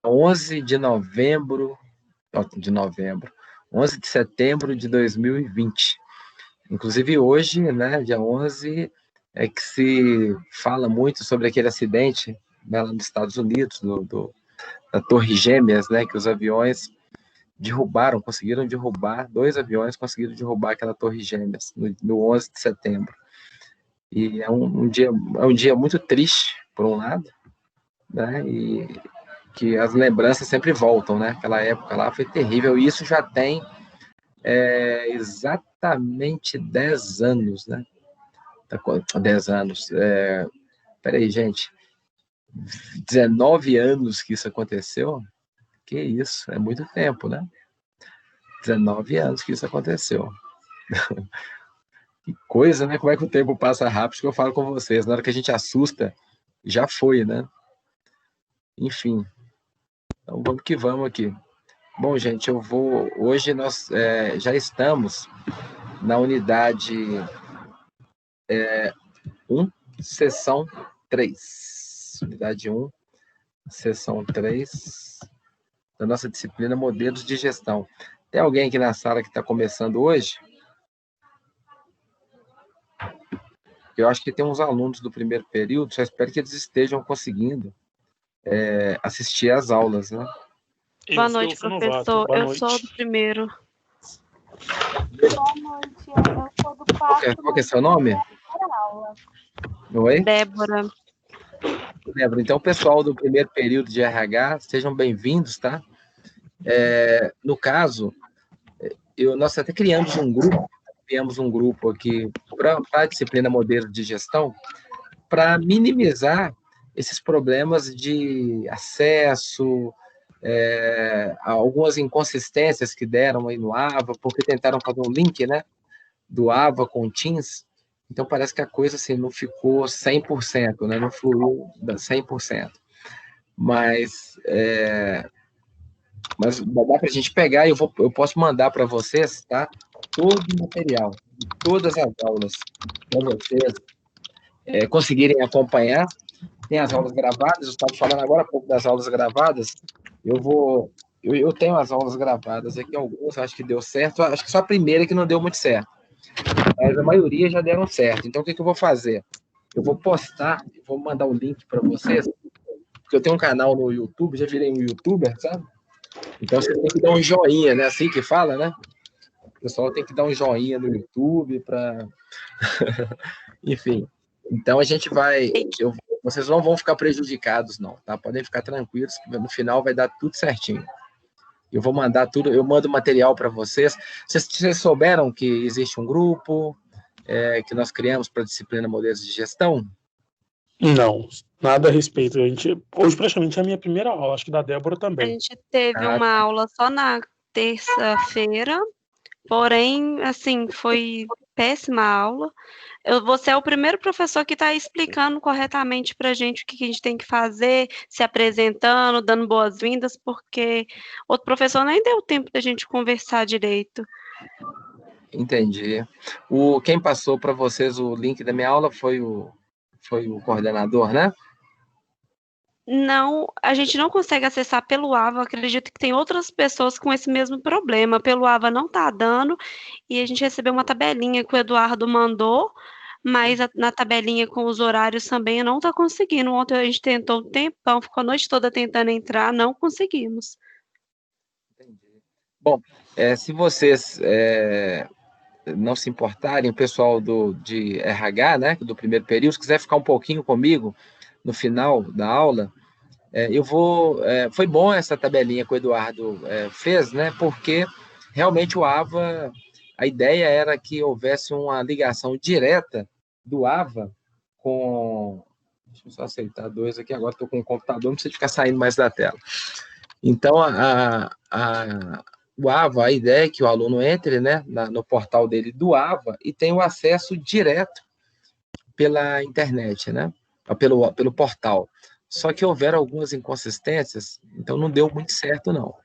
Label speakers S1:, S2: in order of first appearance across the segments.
S1: 11 de novembro, 11 de setembro de 2020. Inclusive hoje, né, dia 11, é que se fala muito sobre aquele acidente, né, lá nos Estados Unidos, da Torre Gêmeas, né, que os aviões conseguiram derrubar, 2 aviões conseguiram derrubar aquela Torre Gêmeas no 11 de setembro. E é um dia muito triste, por um lado, né, e que as lembranças sempre voltam, né, aquela época lá foi terrível, e isso já tem exatamente 10 anos, né, 10 anos, peraí, gente, 19 anos que isso aconteceu, que isso, é muito tempo, né? 19 anos que isso aconteceu. Que coisa, né? Como é que o tempo passa rápido, que eu falo com vocês. Na hora que a gente assusta, já foi, né? Enfim. Então vamos que vamos aqui. Bom, gente, hoje nós já estamos na unidade 1, sessão 3. Unidade 1, sessão 3, da nossa disciplina Modelos de Gestão. Tem alguém aqui na sala que está começando hoje? Eu acho que tem uns alunos do primeiro período, só espero que eles estejam conseguindo assistir às aulas, né?
S2: Boa noite, professor. Eu sou do primeiro.
S3: Boa noite, eu sou do quarto.
S1: Qual que é seu nome? Oi?
S3: Débora.
S1: Débora, então, pessoal do primeiro período de RH, sejam bem-vindos, tá? No caso, nós até criamos um grupo aqui para a disciplina Modelo de Gestão, para minimizar esses problemas de acesso, algumas inconsistências que deram aí no AVA, porque tentaram fazer um link, né, do AVA com o Teams, então parece que a coisa assim, não ficou 100%, né, não fluiu 100%. Mas dá para a gente pegar e eu posso mandar para vocês, tá? Todo o material, todas as aulas, para vocês conseguirem acompanhar. Tem as aulas gravadas, eu estava falando agora há pouco das aulas gravadas, eu tenho as aulas gravadas aqui, algumas, acho que deu certo, acho que só a primeira que não deu muito certo, mas a maioria já deram certo. Então, o que eu vou fazer? Eu vou postar, vou mandar o link para vocês, porque eu tenho um canal no YouTube, já virei um youtuber, sabe? Então, você tem que dar um joinha, né? Assim que fala, né? O pessoal tem que dar um joinha no YouTube para... Enfim. Então, a gente vai... Vocês não vão ficar prejudicados, não, tá? Podem ficar tranquilos, que no final vai dar tudo certinho. Eu vou mandar tudo, eu mando material para vocês. Vocês souberam que existe um grupo que nós criamos para a disciplina Modelos de Gestão?
S2: Não, nada a respeito. Hoje praticamente é a minha primeira aula, acho que da Débora também.
S3: A gente teve uma aula só na terça-feira, porém, assim, foi péssima aula. Você é o primeiro professor que está explicando corretamente para a gente o que a gente tem que fazer, se apresentando, dando boas-vindas, porque outro professor nem deu tempo da gente conversar direito.
S1: Entendi. Quem passou para vocês o link da minha aula foi o coordenador, né?
S3: Não, a gente não consegue acessar pelo AVA, acredito que tem outras pessoas com esse mesmo problema. Pelo AVA não está dando, e a gente recebeu uma tabelinha que o Eduardo mandou, mas na tabelinha com os horários também não está conseguindo. Ontem a gente tentou um tempão, ficou a noite toda tentando entrar, não conseguimos.
S1: Entendi. Bom, se vocês não se importarem, o pessoal de RH, né, do primeiro período, se quiser ficar um pouquinho comigo no final da aula, foi bom essa tabelinha que o Eduardo fez, né, porque realmente o AVA, a ideia era que houvesse uma ligação direta do AVA com... Deixa eu só aceitar 2 aqui, agora estou com o computador, não precisa ficar saindo mais da tela. Então, o AVA, a ideia é que o aluno entre, né, no portal dele do AVA e tenha o acesso direto pela internet, né, pelo portal. Só que houveram algumas inconsistências, então não deu muito certo, não.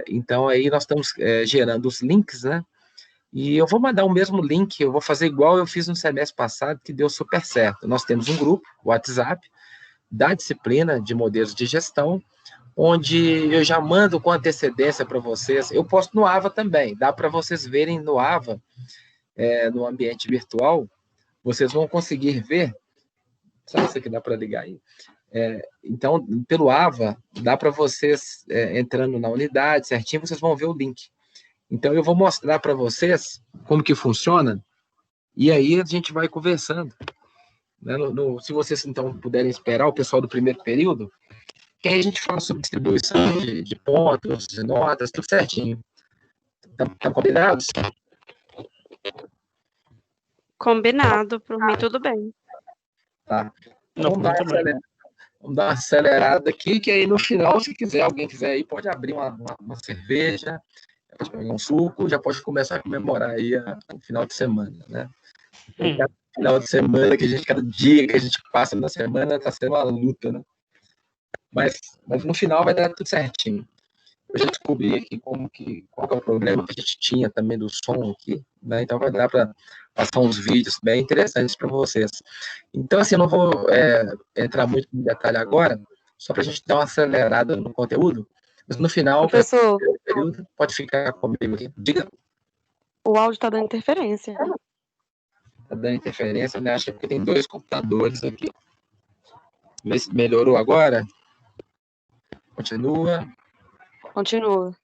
S1: Então, aí nós estamos gerando os links, né, e eu vou mandar o mesmo link, eu vou fazer igual eu fiz no semestre passado, que deu super certo. Nós temos um grupo, WhatsApp, da disciplina de modelos de gestão, onde eu já mando com antecedência para vocês. Eu posto no AVA também, dá para vocês verem no AVA, no ambiente virtual, vocês vão conseguir ver. Sabe isso aqui dá para ligar aí? Então, pelo AVA, dá para vocês, entrando na unidade certinho, vocês vão ver o link. Então, eu vou mostrar para vocês como que funciona, e aí a gente vai conversando. Né? Se vocês, então, puderem esperar o pessoal do primeiro período, que aí a gente fala sobre distribuição de pontos, de notas, tudo certinho. Tá combinado?
S3: Combinado, por mim tudo bem.
S1: Tá. Vamos dar uma acelerada aqui, que aí no final, se alguém quiser aí, pode abrir uma cerveja, pode pegar um suco, já pode começar a comemorar aí o final de semana, né? Cada final de semana, cada dia que a gente passa na semana, está sendo uma luta, né? Mas no final vai dar tudo certinho. Eu já descobri aqui qual que é o problema que a gente tinha também do som aqui, né? Então vai dar para passar uns vídeos bem interessantes para vocês. Então, assim, eu não vou entrar muito em detalhe agora, só para a gente dar uma acelerada no conteúdo, mas no final,
S4: Professor,
S1: período, pode ficar comigo aqui. Diga.
S4: o áudio está dando interferência.
S1: Está dando interferência, né? Acho que é porque tem 2 computadores aqui. Vê se melhorou agora. Continua.
S4: Continua.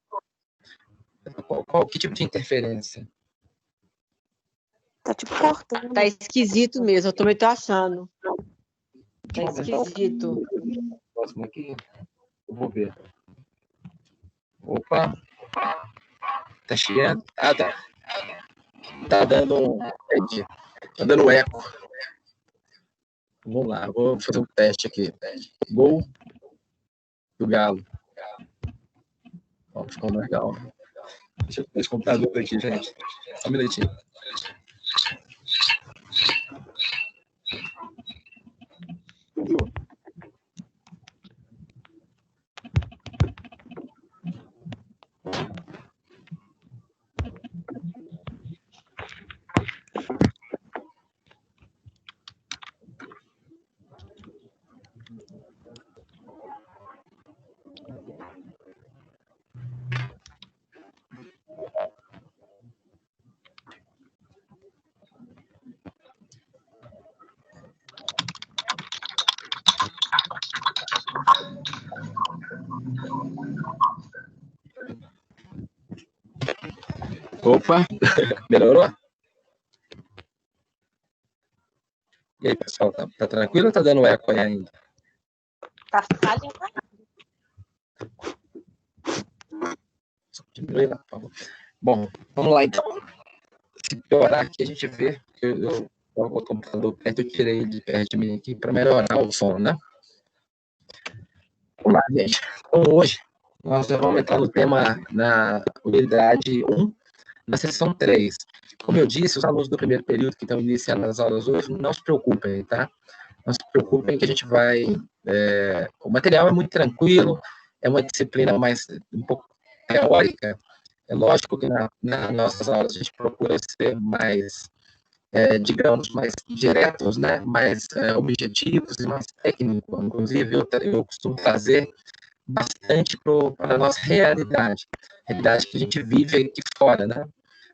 S1: Que tipo de interferência?
S4: Tá tipo cortando.
S5: Tá esquisito mesmo, eu também tô achando. Tá esquisito.
S1: Próximo aqui. Eu vou ver. Opa. Tá chegando. Ah, tá. Tá dando Tá dando eco. Vamos lá, vou fazer um teste aqui. Gol do Galo. Ó, ficou legal. Deixa eu ver esse computador aqui, gente. Só um minutinho. Opa, melhorou? E aí, pessoal, tá tranquilo ou tá dando eco aí ainda?
S5: Tá falhando.
S1: Diminui lá, por favor. Bom, vamos lá então. Se piorar aqui, a gente vê. Eu coloco o computador perto, eu tirei ele de perto de mim aqui para melhorar o som, né? Vamos lá, gente. Então, hoje, nós vamos entrar no tema na unidade 1, na sessão 3. Como eu disse, os alunos do primeiro período que estão iniciando as aulas hoje, não se preocupem, tá? Não se preocupem que a gente vai... o material é muito tranquilo, é uma disciplina mais um pouco teórica. É lógico que nas nossas aulas a gente procura ser mais, digamos, mais diretos, né? Mais objetivos e mais técnicos. Inclusive, eu costumo trazer bastante para a nossa realidade que a gente vive aqui fora, né?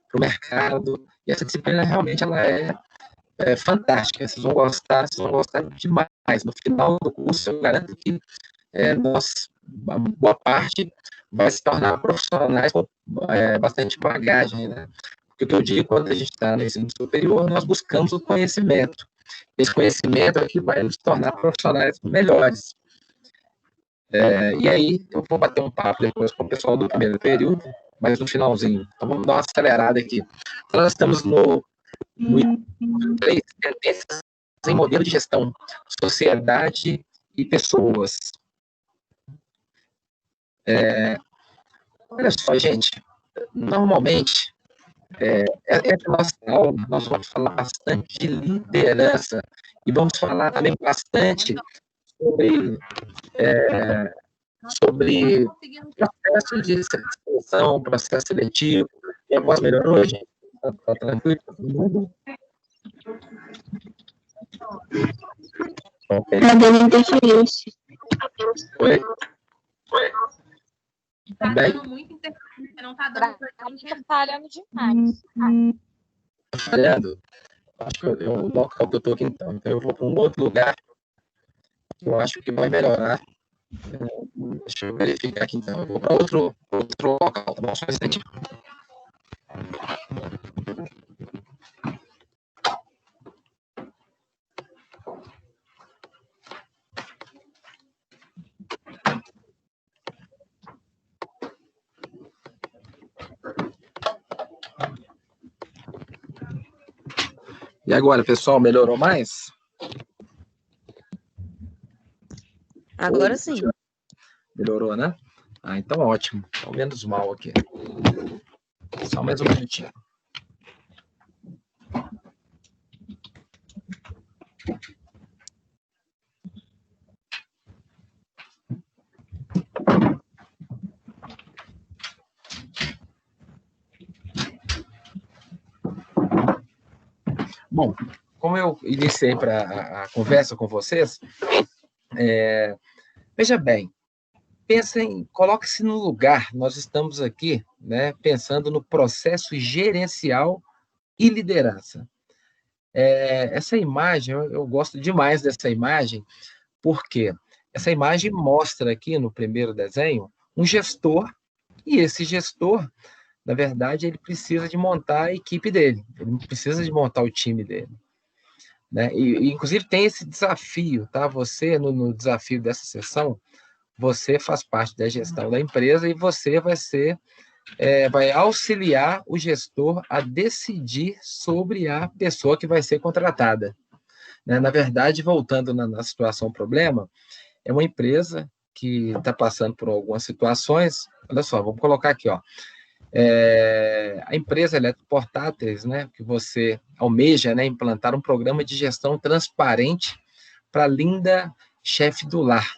S1: Para o mercado. E essa disciplina realmente ela é fantástica. Vocês vão gostar demais. No final do curso, eu garanto que a boa parte vai se tornar profissionais com bastante bagagem, né? Porque o que eu digo, quando a gente está no ensino superior, nós buscamos o conhecimento. Esse conhecimento é que vai nos tornar profissionais melhores. E aí, eu vou bater um papo depois com o pessoal do primeiro período, mas no finalzinho. Então, vamos dar uma acelerada aqui. Então, nós estamos no 3, tendências em modelo de gestão, sociedade e pessoas. Olha só, gente, normalmente, essa nossa aula, nós vamos falar bastante de liderança e vamos falar também bastante sobre processo de seleção, processo seletivo. E a voz melhorou, gente? Tá tranquilo? Todo mundo? Ok.
S6: Tá dando interferência.
S1: Oi?
S7: Tá
S1: Bem?
S7: dando muita interferência, não tá dando pra
S4: Tá falhando demais.
S1: Tá falhando? Acho que o local que eu tô aqui, então eu vou para um outro lugar, que eu acho que vai melhorar. Deixa eu verificar aqui, então. Eu vou para outro local, tá bom? Só um instantinho. E agora, pessoal, melhorou mais?
S5: Agora sim.
S1: Melhorou, né? Ah, então ótimo. Então, menos mal aqui. Só mais um minutinho. Bom, como eu iniciei para a conversa com vocês, veja bem, pensem, coloque-se no lugar. Nós estamos aqui, né, pensando no processo gerencial e liderança. Essa imagem, eu gosto demais dessa imagem, porque essa imagem mostra aqui no primeiro desenho um gestor, e esse gestor, na verdade, ele precisa de montar a equipe dele, ele precisa de montar o time dele. Né? E inclusive, tem esse desafio, tá? Você, no desafio dessa sessão, você faz parte da gestão da empresa e você vai auxiliar o gestor a decidir sobre a pessoa que vai ser contratada. Né? Na verdade, voltando na situação problema, é uma empresa que está passando por algumas situações. Olha só, vamos colocar aqui, ó. A empresa Eletroportáteis, né, que você almeja, né, implantar um programa de gestão transparente para a linda chefe do lar.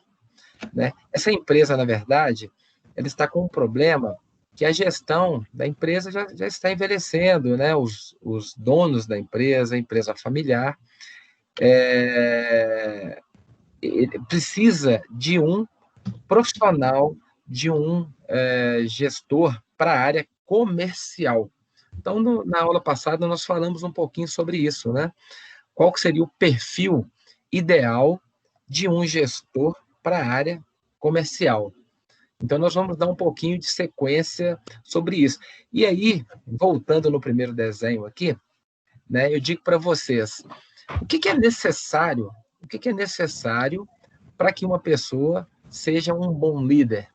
S1: Né? Essa empresa, na verdade, ela está com um problema que a gestão da empresa já está envelhecendo, né? Os donos da empresa, a empresa familiar, precisa de um profissional, de um gestor para a área comercial. Então, na aula passada, nós falamos um pouquinho sobre isso, né? Qual que seria o perfil ideal de um gestor para a área comercial. Então, nós vamos dar um pouquinho de sequência sobre isso. E aí, voltando no primeiro desenho aqui, né, eu digo para vocês, o que é necessário para que uma pessoa seja um bom líder?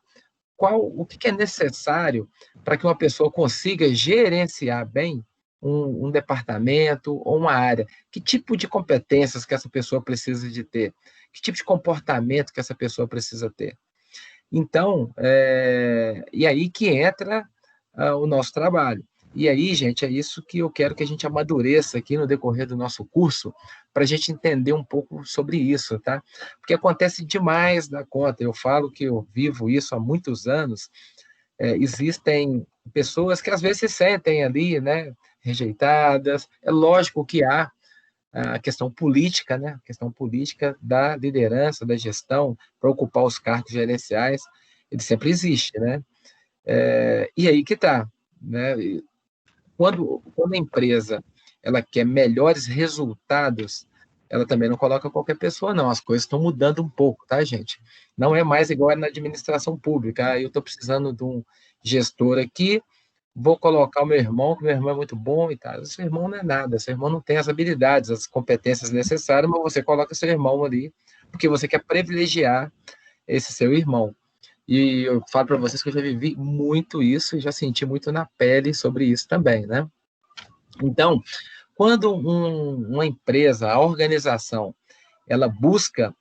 S1: O que é necessário para que uma pessoa consiga gerenciar bem um departamento ou uma área? Que tipo de competências que essa pessoa precisa de ter? Que tipo de comportamento que essa pessoa precisa ter? Então, e aí que entra o nosso trabalho. E aí, gente, é isso que eu quero que a gente amadureça aqui no decorrer do nosso curso, para a gente entender um pouco sobre isso, tá? Porque acontece demais da conta. Eu falo que eu vivo isso há muitos anos. Existem pessoas que às vezes se sentem ali, né, rejeitadas. É lógico que há a questão política, né, a questão política da liderança, da gestão, para ocupar os cargos gerenciais, ele sempre existe, né? E aí que está, né? Quando a empresa ela quer melhores resultados, ela também não coloca qualquer pessoa, não. As coisas estão mudando um pouco, tá, gente? Não é mais igual na administração pública. Eu estou precisando de um gestor aqui, vou colocar o meu irmão, que meu irmão é muito bom e tal. Seu irmão não é nada, seu irmão não tem as habilidades, as competências necessárias, mas você coloca seu irmão ali, porque você quer privilegiar esse seu irmão. E eu falo para vocês que eu já vivi muito isso e já senti muito na pele sobre isso também, né? Então, quando uma empresa, a organização, ela busca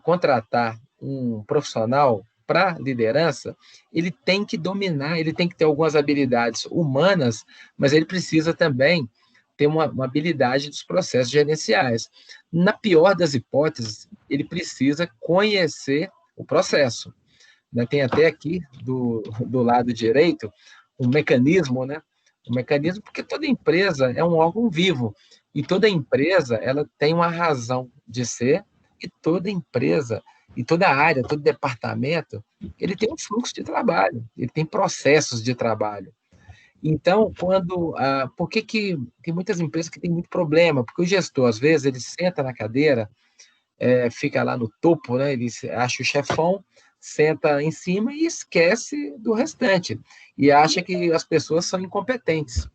S1: contratar um profissional para liderança, ele tem que dominar, ele tem que ter algumas habilidades humanas, mas ele precisa também ter uma habilidade dos processos gerenciais. Na pior das hipóteses, ele precisa conhecer o processo. Né? Tem até aqui, do lado direito, um mecanismo, né? Um mecanismo, porque toda empresa é um órgão vivo, E toda empresa, ela tem uma razão de ser, e toda empresa, e toda área, todo departamento, ele tem um fluxo de trabalho, ele tem processos de trabalho. Então, por que tem muitas empresas que têm muito problema? Porque o gestor, às vezes, ele senta na cadeira, fica lá no topo, né? Ele acha o chefão, senta em cima e esquece do restante. E acha que as pessoas são incompetentes.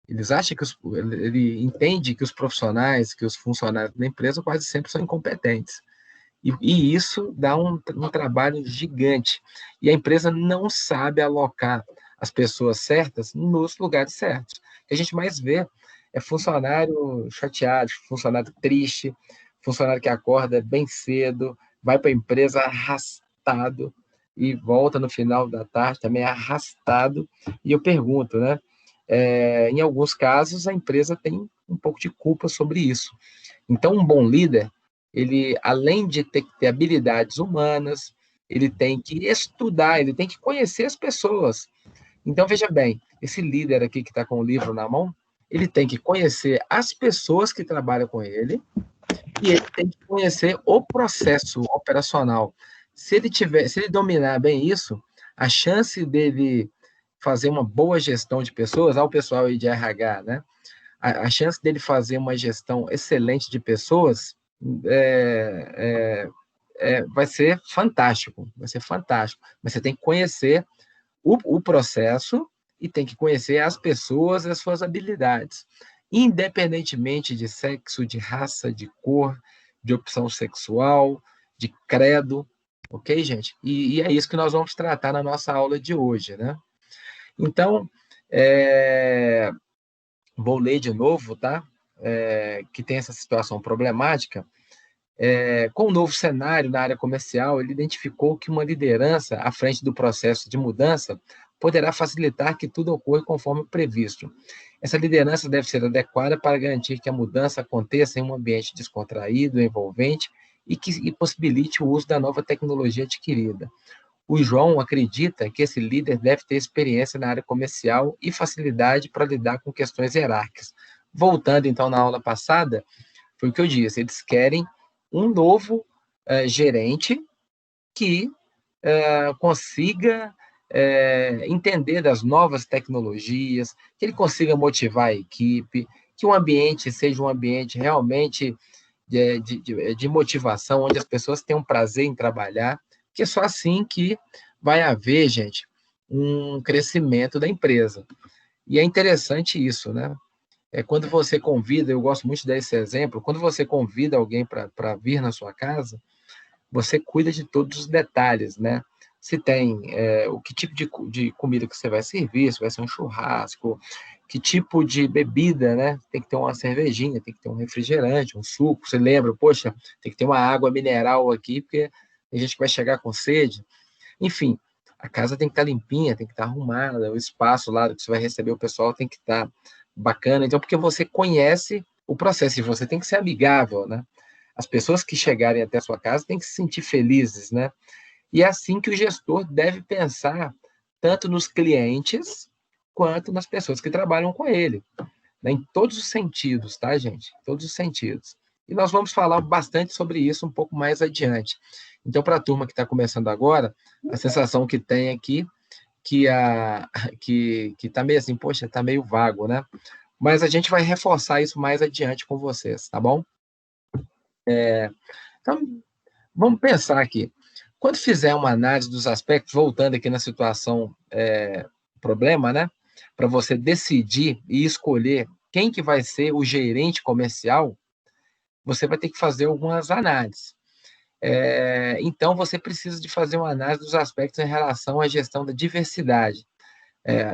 S1: Eles acham ele entende que os profissionais, que os funcionários da empresa quase sempre são incompetentes. E isso dá um trabalho gigante. E a empresa não sabe alocar as pessoas certas nos lugares certos. O que a gente mais vê é funcionário chateado, funcionário triste, funcionário que acorda bem cedo, vai para a empresa arrastado e volta no final da tarde também arrastado. E eu pergunto, né? Em alguns casos, a empresa tem um pouco de culpa sobre isso. Então, um bom líder, ele, além de ter que ter habilidades humanas, ele tem que estudar, ele tem que conhecer as pessoas. Então, veja bem, esse líder aqui que está com o livro na mão, ele tem que conhecer as pessoas que trabalham com ele e ele tem que conhecer o processo operacional. Se ele dominar bem isso, a chance dele fazer uma boa gestão de pessoas, ao pessoal aí de RH, né? A chance dele fazer uma gestão excelente de pessoas vai ser fantástico, vai ser fantástico. Mas você tem que conhecer o processo e tem que conhecer as pessoas e as suas habilidades, independentemente de sexo, de raça, de cor, de opção sexual, de credo, ok, gente? E é isso que nós vamos tratar na nossa aula de hoje, né? Então, vou ler de novo, tá? Que tem essa situação problemática. Com o novo cenário na área comercial, ele identificou que uma liderança à frente do processo de mudança poderá facilitar que tudo ocorra conforme previsto. Essa liderança deve ser adequada para garantir que a mudança aconteça em um ambiente descontraído, envolvente e possibilite o uso da nova tecnologia adquirida. O João acredita que esse líder deve ter experiência na área comercial e facilidade para lidar com questões hierárquicas. Voltando, então, na aula passada, foi o que eu disse, eles querem um novo gerente que consiga entender das novas tecnologias, que ele consiga motivar a equipe, que o ambiente seja um ambiente realmente de motivação, onde as pessoas tenham prazer em trabalhar, que é só assim que vai haver, gente, um crescimento da empresa. E é interessante isso, né? Quando você convida, eu gosto muito desse exemplo, quando você convida alguém para vir na sua casa, você cuida de todos os detalhes, né? Se tem o que tipo de comida que você vai servir, se vai ser um churrasco, que tipo de bebida, né? Tem que ter uma cervejinha, tem que ter um refrigerante, um suco. Você lembra, poxa, tem que ter uma água mineral aqui, porque tem gente que vai chegar com sede. Enfim, a casa tem que estar limpinha, tem que estar arrumada, o espaço lá que você vai receber o pessoal tem que estar bacana. Então, porque você conhece o processo e você tem que ser amigável, né? As pessoas que chegarem até a sua casa têm que se sentir felizes, né? E é assim que o gestor deve pensar tanto nos clientes quanto nas pessoas que trabalham com ele, né? Em todos os sentidos, tá, gente? Todos os sentidos. E nós vamos falar bastante sobre isso um pouco mais adiante. Então, para a turma que está começando agora, a sensação que tem aqui que está meio assim, poxa, está meio vago, né? Mas a gente vai reforçar isso mais adiante com vocês, tá bom? Então, vamos pensar aqui. Quando fizer uma análise dos aspectos, voltando aqui na situação problema, né? Para você decidir e escolher quem que vai ser o gerente comercial, você vai ter que fazer algumas análises. Então, você precisa de fazer uma análise dos aspectos em relação à gestão da diversidade,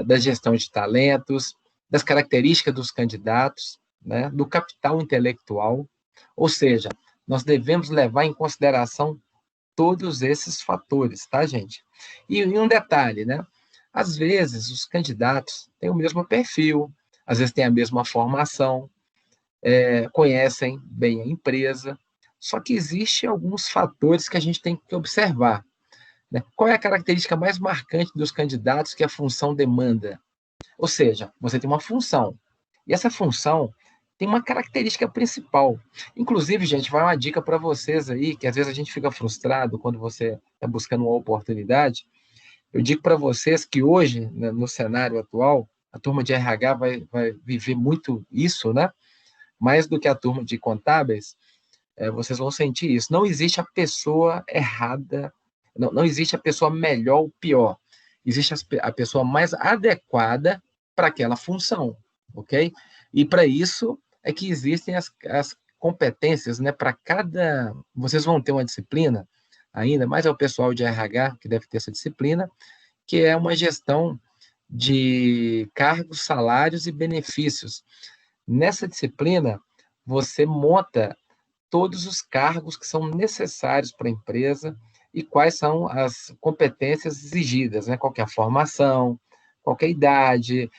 S1: da gestão de talentos, das características dos candidatos, né? Do capital intelectual. Ou seja, nós devemos levar em consideração todos esses fatores, tá, gente? E um detalhe, né? Às vezes, os candidatos têm o mesmo perfil, às vezes têm a mesma formação, conhecem bem a empresa, só que existem alguns fatores que a gente tem que observar, né? Qual é a característica mais marcante dos candidatos que a função demanda? Ou seja, você tem uma função, e essa função, tem uma característica principal. Inclusive, gente, vai uma dica para vocês aí, que às vezes a gente fica frustrado quando você está buscando uma oportunidade. Eu digo para vocês que hoje, né, no cenário atual, a turma de RH vai viver muito isso, né? Mais do que a turma de contábeis, vocês vão sentir isso. Não existe a pessoa errada, não existe a pessoa melhor ou pior. Existe a pessoa mais adequada para aquela função, ok? E para isso é que existem as competências, né? Para cada... Vocês vão ter uma disciplina ainda, mas é o pessoal de RH que deve ter essa disciplina, que é uma gestão de cargos, salários e benefícios. Nessa disciplina, você monta todos os cargos que são necessários para a empresa e quais são as competências exigidas, né? Qual que é a formação, qual que é a idade,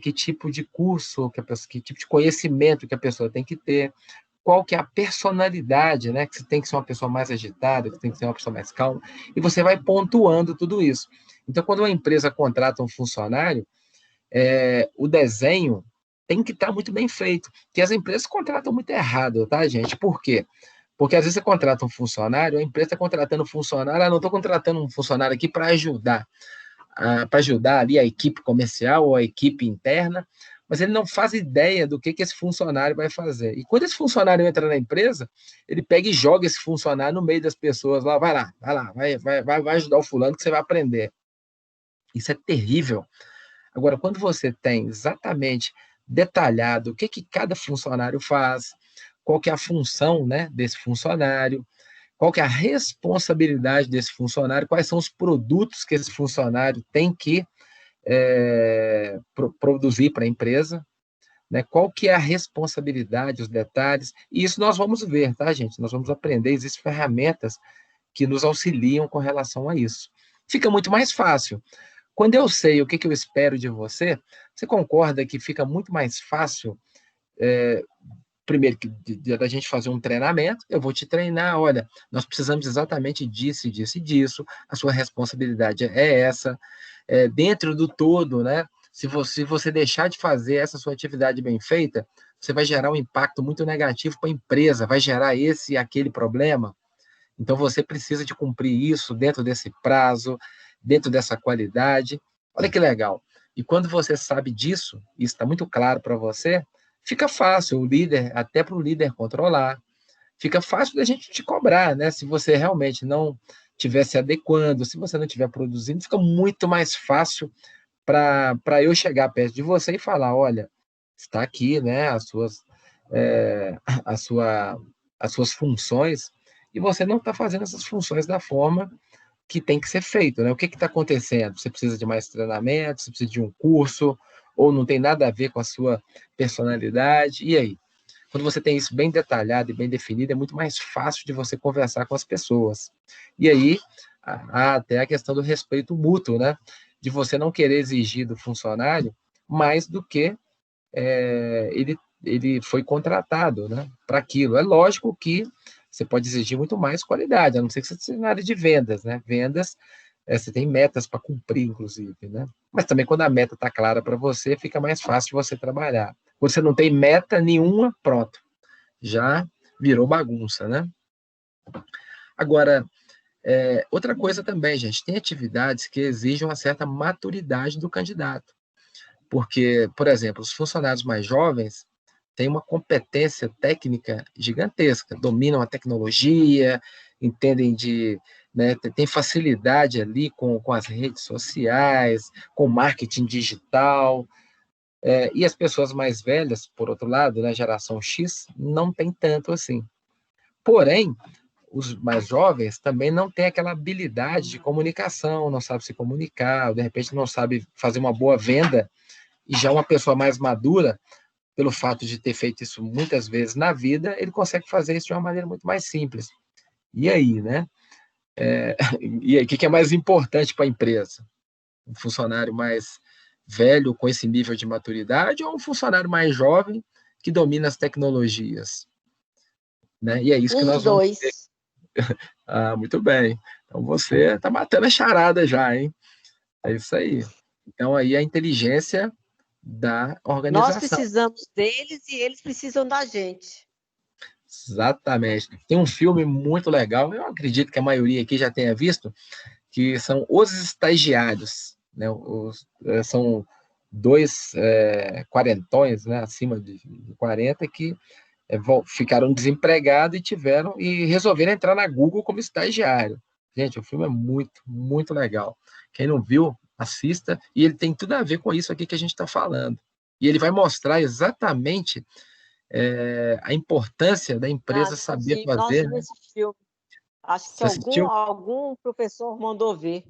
S1: que tipo de curso, que tipo de conhecimento que a pessoa tem que ter, qual que é a personalidade, né? Que você tem que ser uma pessoa mais agitada, que tem que ser uma pessoa mais calma, e você vai pontuando tudo isso. Então, quando uma empresa contrata um funcionário, o desenho tem que estar muito bem feito, porque as empresas contratam muito errado, tá, gente? Por quê? Porque às vezes você contrata um funcionário, a empresa está contratando um funcionário, não estou contratando um funcionário aqui para ajudar ali a equipe comercial ou a equipe interna, mas ele não faz ideia do que esse funcionário vai fazer. E quando esse funcionário entra na empresa, ele pega e joga esse funcionário no meio das pessoas, lá, vai ajudar o fulano que você vai aprender. Isso é terrível. Agora, quando você tem exatamente detalhado o que cada funcionário faz, qual que é a função, né, desse funcionário, qual que é a responsabilidade desse funcionário, quais são os produtos que esse funcionário tem que produzir para a empresa, né, qual que é a responsabilidade, os detalhes, e isso nós vamos ver, tá, gente? Nós vamos aprender, existem ferramentas que nos auxiliam com relação a isso. Fica muito mais fácil. Quando eu sei o que eu espero de você, você concorda que fica muito mais fácil, primeiro, da gente fazer um treinamento, eu vou te treinar, olha, nós precisamos exatamente disso, disso e disso, a sua responsabilidade é essa, dentro do todo, né? Se você deixar de fazer essa sua atividade bem feita, você vai gerar um impacto muito negativo para a empresa, vai gerar esse e aquele problema. Então, você precisa de cumprir isso dentro desse prazo, dentro dessa qualidade. Olha que legal. E quando você sabe disso, isso está muito claro para você, fica fácil o líder, até para o líder controlar. Fica fácil da gente te cobrar, né? Se você realmente não estiver se adequando, se você não estiver produzindo, fica muito mais fácil para eu chegar perto de você e falar, olha, está aqui, né, a sua, as suas funções, e você não está fazendo essas funções da forma que tem que ser feito, né? O que está acontecendo? Você precisa de mais treinamento, você precisa de um curso, ou não tem nada a ver com a sua personalidade, e aí? Quando você tem isso bem detalhado e bem definido, é muito mais fácil de você conversar com as pessoas. E aí, há até a questão do respeito mútuo, né? De você não querer exigir do funcionário mais do que ele foi contratado, né, para aquilo. É lógico que você pode exigir muito mais qualidade, a não ser que você esteja na área de vendas, né? Vendas, você tem metas para cumprir, inclusive, né? Mas também quando a meta está clara para você, fica mais fácil de você trabalhar. Quando você não tem meta nenhuma, pronto, já virou bagunça, né? Agora, outra coisa também, gente, tem atividades que exigem uma certa maturidade do candidato. Porque, por exemplo, os funcionários mais jovens têm uma competência técnica gigantesca, dominam a tecnologia, entendem né, tem facilidade ali com as redes sociais, com marketing digital, e as pessoas mais velhas, por outro lado, né, geração X, não tem tanto assim. Porém, os mais jovens também não têm aquela habilidade de comunicação, não sabe se comunicar, ou de repente não sabe fazer uma boa venda, e já uma pessoa mais madura, pelo fato de ter feito isso muitas vezes na vida, ele consegue fazer isso de uma maneira muito mais simples. E aí, né? E aí, o que é mais importante para a empresa? Um funcionário mais velho, com esse nível de maturidade, ou um funcionário mais jovem, que domina as tecnologias? Né? E é isso que
S5: Os
S1: nós vamos
S5: dois.
S1: ter. Ah, muito bem. Então, você está matando a charada já, hein? É isso aí. Então, aí a inteligência da
S5: Nós
S1: organização.
S5: precisamos deles e eles precisam da gente.
S1: Exatamente. Tem um filme muito legal, eu acredito que a maioria aqui já tenha visto, que são Os Estagiários, né? São dois quarentões, né? Acima de 40, que ficaram desempregados e resolveram entrar na Google como estagiário. Gente, o filme é muito, muito legal. Quem não viu, assista, e ele tem tudo a ver com isso aqui que a gente está falando. E ele vai mostrar exatamente a importância da empresa saber
S5: Sim, nós
S1: fazer.
S5: vimos esse filme. Acho que
S1: Você assistiu?
S5: algum professor mandou ver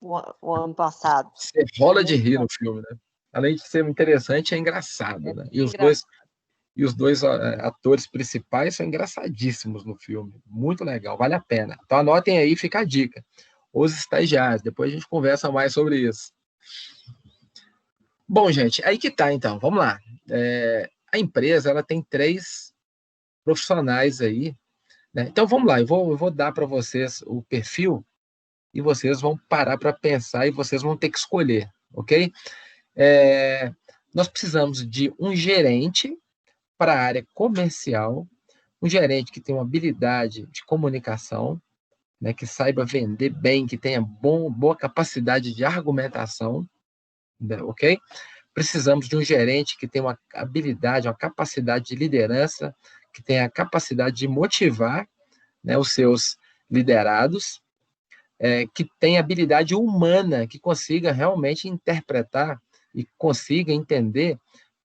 S5: o ano passado.
S1: Você rola de
S5: Muito
S1: rir
S5: bom.
S1: no filme, né? Além de ser interessante, é engraçado, né? E
S5: engraçado.
S1: os dois atores principais são engraçadíssimos no filme. Muito legal, vale a pena. Então anotem aí, fica a dica. Os Estagiários, depois a gente conversa mais sobre isso. Bom, gente, aí que tá, então, vamos lá. A empresa, ela tem 3 profissionais aí, né? Então vamos lá, eu vou dar para vocês o perfil e vocês vão parar para pensar e vocês vão ter que escolher, ok? Nós precisamos de um gerente para a área comercial, um gerente que tenha uma habilidade de comunicação, né, que saiba vender bem, que tenha boa capacidade de argumentação, né, ok? Precisamos de um gerente que tenha uma habilidade, uma capacidade de liderança, que tenha a capacidade de motivar, né, os seus liderados, que tenha habilidade humana, que consiga realmente interpretar e consiga entender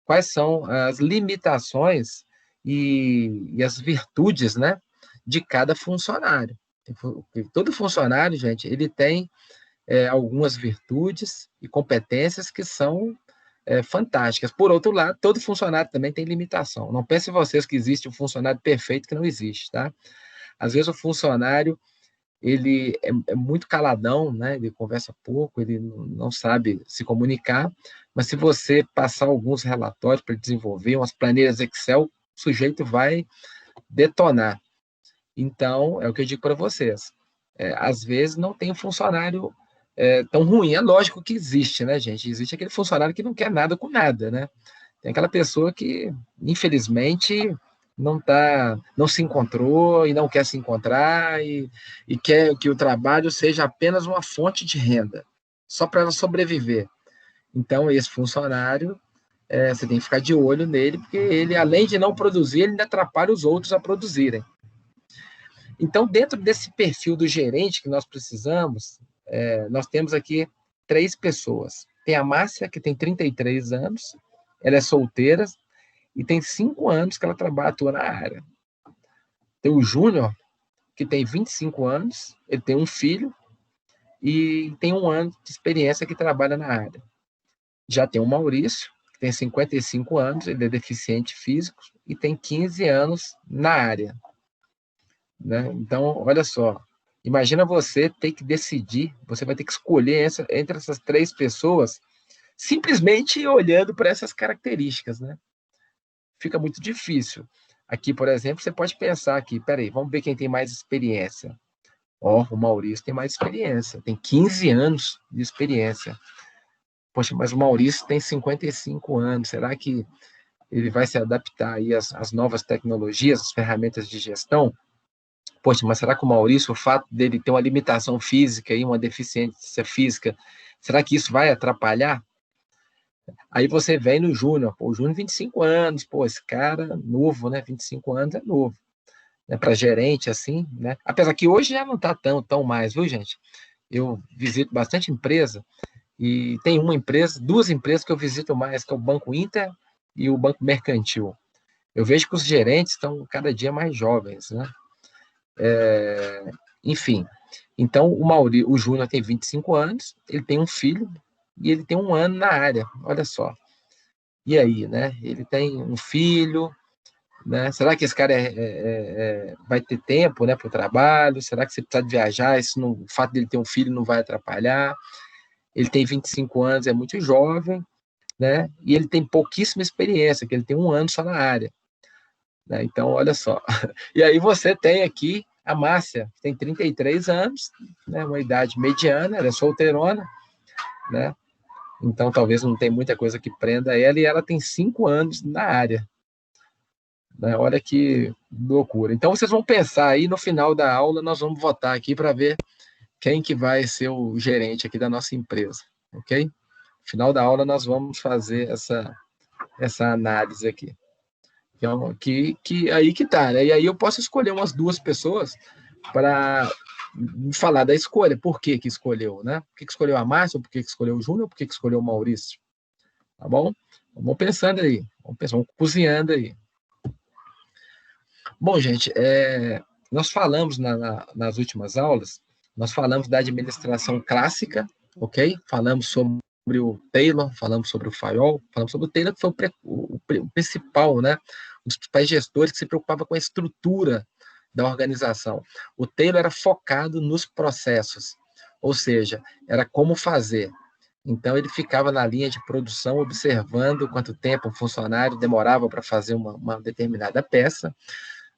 S1: quais são as limitações e as virtudes, né, de cada funcionário. Todo funcionário, gente, ele tem algumas virtudes e competências que são fantásticas. Por outro lado, todo funcionário também tem limitação. Não pensem vocês que existe um funcionário perfeito que não existe, tá? Às vezes o funcionário ele é muito caladão, né? Ele conversa pouco, ele não sabe se comunicar, mas se você passar alguns relatórios para desenvolver, umas planilhas Excel, o sujeito vai detonar. Então, é o que eu digo para vocês. Às vezes não tem um funcionário tão ruim. É lógico que existe, né, gente? Existe aquele funcionário que não quer nada com nada, né? Tem aquela pessoa que, infelizmente, não se encontrou e não quer se encontrar e quer que o trabalho seja apenas uma fonte de renda, só para ela sobreviver. Então, esse funcionário, você tem que ficar de olho nele, porque ele, além de não produzir, ele ainda atrapalha os outros a produzirem. Então, dentro desse perfil do gerente que nós precisamos, nós temos aqui 3 pessoas. Tem a Márcia, que tem 33 anos, ela é solteira e tem 5 anos que ela atua na área. Tem o Júnior, que tem 25 anos, ele tem um filho e tem 1 ano de experiência que trabalha na área. Já tem o Maurício, que tem 55 anos, ele é deficiente físico e tem 15 anos na área. Né? Então, olha só, imagina você ter que decidir, você vai ter que escolher entre essas 3 pessoas, simplesmente olhando para essas características, né? Fica muito difícil. Aqui, por exemplo, você pode pensar aqui, peraí, vamos ver quem tem mais experiência. O Maurício tem mais experiência, tem 15 anos de experiência. Poxa, mas o Maurício tem 55 anos, será que ele vai se adaptar aí às novas tecnologias, às ferramentas de gestão? Poxa, mas será que o Maurício, o fato dele ter uma limitação física e uma deficiência física, será que isso vai atrapalhar? Aí você vem no Júnior, o Júnior 25 anos, esse cara novo, né? 25 anos é novo, né? Para gerente, assim, né? Apesar que hoje já não está tão mais, viu, gente? Eu visito bastante empresa e tem 2 empresas que eu visito mais, que é o Banco Inter e o Banco Mercantil. Eu vejo que os gerentes estão cada dia mais jovens, né? Enfim, então o Júnior tem 25 anos, ele tem um filho e ele tem 1 ano na área, olha só. E aí, né? Ele tem um filho, né? Será que esse cara vai ter tempo, né, para o trabalho? Será que você precisa de viajar? O fato dele ter um filho não vai atrapalhar? Ele tem 25 anos, é muito jovem, né? E ele tem pouquíssima experiência, que ele tem 1 ano só na área. Né? Então, olha só. E aí você tem aqui a Márcia, que tem 33 anos, né, uma idade mediana, ela é solteirona, né? então talvez não tenha muita coisa que prenda ela, e ela tem 5 anos na área. Né? Olha que loucura. Então, vocês vão pensar aí, no final da aula, nós vamos votar aqui para ver quem que vai ser o gerente aqui da nossa empresa, ok? No final da aula, nós vamos fazer essa análise aqui. Então, aí que tá, né? E aí eu posso escolher umas 2 pessoas para falar da escolha. Por que que escolheu, né? Por que que escolheu a Márcia? Por que que escolheu o Júnior? Por que que escolheu o Maurício? Tá bom? Vamos pensando aí. Vamos cozinhando aí. Bom, gente, nós falamos nas últimas aulas, nós falamos da administração clássica, ok? Falamos sobre o Taylor, falamos sobre o Fayol, falamos sobre o Taylor, que foi o principal, né? Um dos principais gestores que se preocupava com a estrutura da organização. O Taylor era focado nos processos, ou seja, era como fazer. Então, ele ficava na linha de produção, observando quanto tempo um funcionário demorava para fazer uma determinada peça.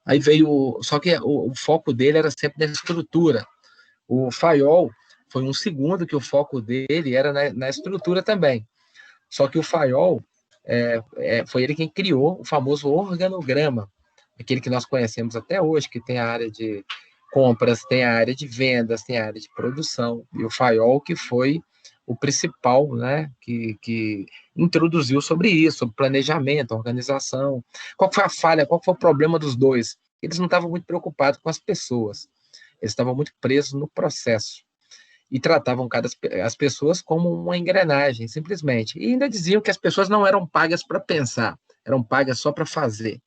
S1: Aí veio, só que o foco dele era sempre na estrutura. O Fayol foi um segundo que o foco dele era na estrutura também. Só que o Fayol foi ele quem criou o famoso organograma, aquele que nós conhecemos até hoje, que tem a área de compras, tem a área de vendas, tem a área de produção. E o Fayol que foi o principal, né, que introduziu sobre isso, sobre planejamento, organização. Qual foi a falha, qual foi o problema dos dois? Eles não estavam muito preocupados com as pessoas, eles estavam muito presos no processo, e tratavam as pessoas como uma engrenagem, simplesmente. E ainda diziam que as pessoas não eram pagas para pensar, eram pagas só para fazer.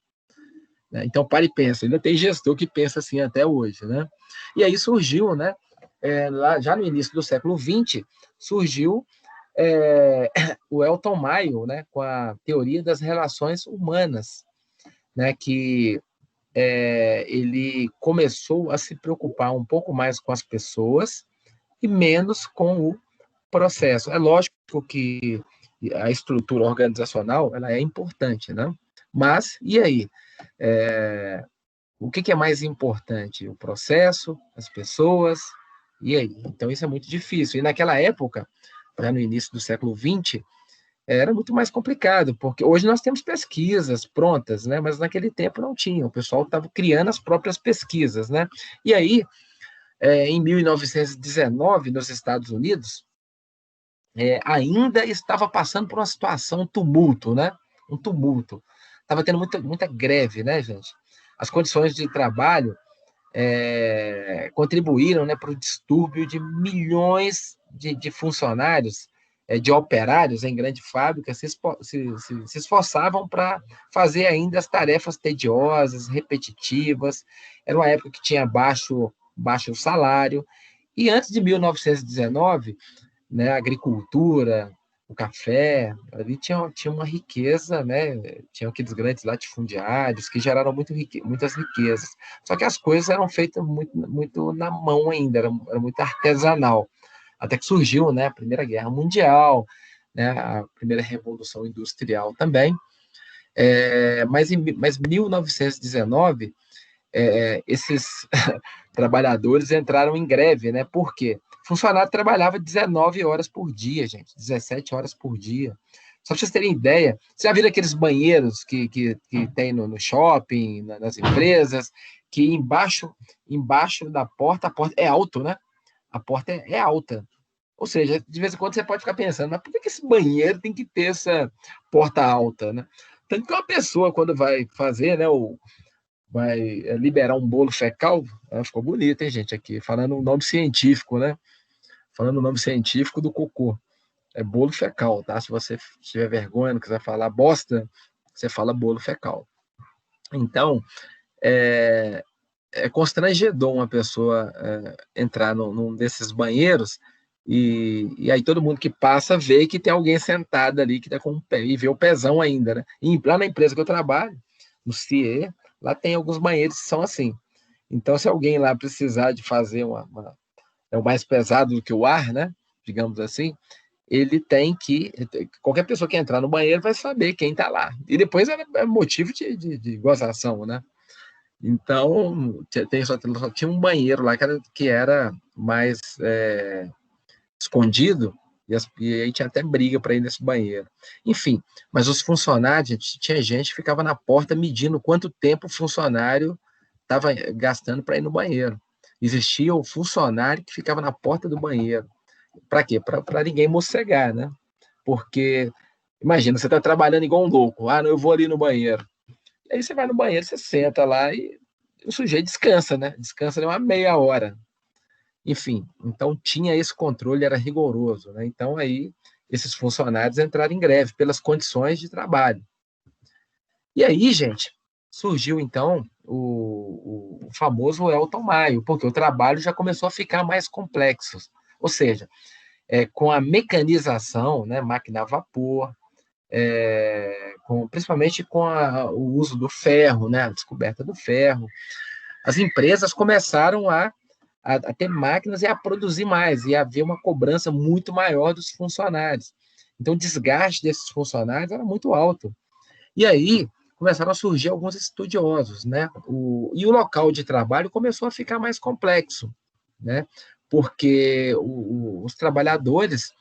S1: Né? Então, para e pensa, ainda tem gestor que pensa assim até hoje. Né? E aí surgiu, né, lá, já no início do século XX, surgiu o Elton Mayo, né, com a teoria das relações humanas, né, que ele começou a se preocupar um pouco mais com as pessoas e menos com o processo. É lógico que a estrutura organizacional ela é importante, né? Mas, e aí? O que é mais importante? O processo, as pessoas, e aí? Então, isso é muito difícil. E naquela época, já no início do século XX, era muito mais complicado, porque hoje nós temos pesquisas prontas, né? Mas naquele tempo não tinha. O pessoal estava criando as próprias pesquisas, né? E aí, em 1919, nos Estados Unidos, ainda estava passando por uma situação, um tumulto, né? Um tumulto. Estava tendo muita greve, né, gente? As condições de trabalho contribuíram, né, para o distúrbio de milhões de funcionários, de operários em grandes fábricas, se esforçavam para fazer ainda as tarefas tediosas, repetitivas. Era uma época que tinha baixo salário. E antes de 1919, né, a agricultura, o café, ali tinha uma riqueza, né? Tinha aqueles grandes latifundiários que geraram muitas riquezas. Só que as coisas eram feitas muito na mão ainda, era muito artesanal. Até que surgiu, né, a Primeira Guerra Mundial, né, a primeira Revolução Industrial também. Mas 1919, esses trabalhadores entraram em greve, né? Por quê? O funcionário trabalhava 19 horas por dia, gente, 17 horas por dia. Só para vocês terem ideia, você já viram aqueles banheiros que tem no shopping, nas empresas, que embaixo da porta, a porta é alto, né? A porta é alta. Ou seja, de vez em quando você pode ficar pensando, mas por que esse banheiro tem que ter essa porta alta, né? Tanto que uma pessoa, quando vai fazer, né, vai liberar um bolo fecal, ficou bonito, hein, gente, aqui, falando o nome científico, né? Falando o nome científico do cocô. É bolo fecal, tá? Se você tiver vergonha, não quiser falar bosta, você fala bolo fecal. Então, é constrangedor uma pessoa entrar num desses banheiros e aí todo mundo que passa vê que tem alguém sentado ali que tá com o pé, e vê o pezão ainda, né? E lá na empresa que eu trabalho, no CIE, lá tem alguns banheiros que são assim. Então, se alguém lá precisar de fazer é o mais pesado do que o ar, né? Digamos assim, ele tem que. Qualquer pessoa que entrar no banheiro vai saber quem está lá. E depois é motivo de gozação, né? Então, só tinha um banheiro lá que era mais escondido, E aí tinha até briga para ir nesse banheiro. Enfim, mas os funcionários, tinha gente que ficava na porta medindo quanto tempo o funcionário estava gastando para ir no banheiro. Existia o funcionário que ficava na porta do banheiro. Para quê? Para ninguém mossegar, né? Porque, imagina, você está trabalhando igual um louco. Ah, não, eu vou ali no banheiro. E aí você vai no banheiro, você senta lá e o sujeito descansa, né? Descansa uma meia hora. Enfim, então tinha esse controle, era rigoroso, né? Então aí esses funcionários entraram em greve pelas condições de trabalho. E aí, gente, surgiu então o famoso Elton Maio, porque o trabalho já começou a ficar mais complexo. Ou seja, com a mecanização, né, máquina a vapor, principalmente com o uso do ferro, né, a descoberta do ferro, as empresas começaram a ter máquinas e a produzir mais, e a haver uma cobrança muito maior dos funcionários. Então, o desgaste desses funcionários era muito alto. E aí, começaram a surgir alguns estudiosos, né? E o local de trabalho começou a ficar mais complexo, né? Porque os trabalhadores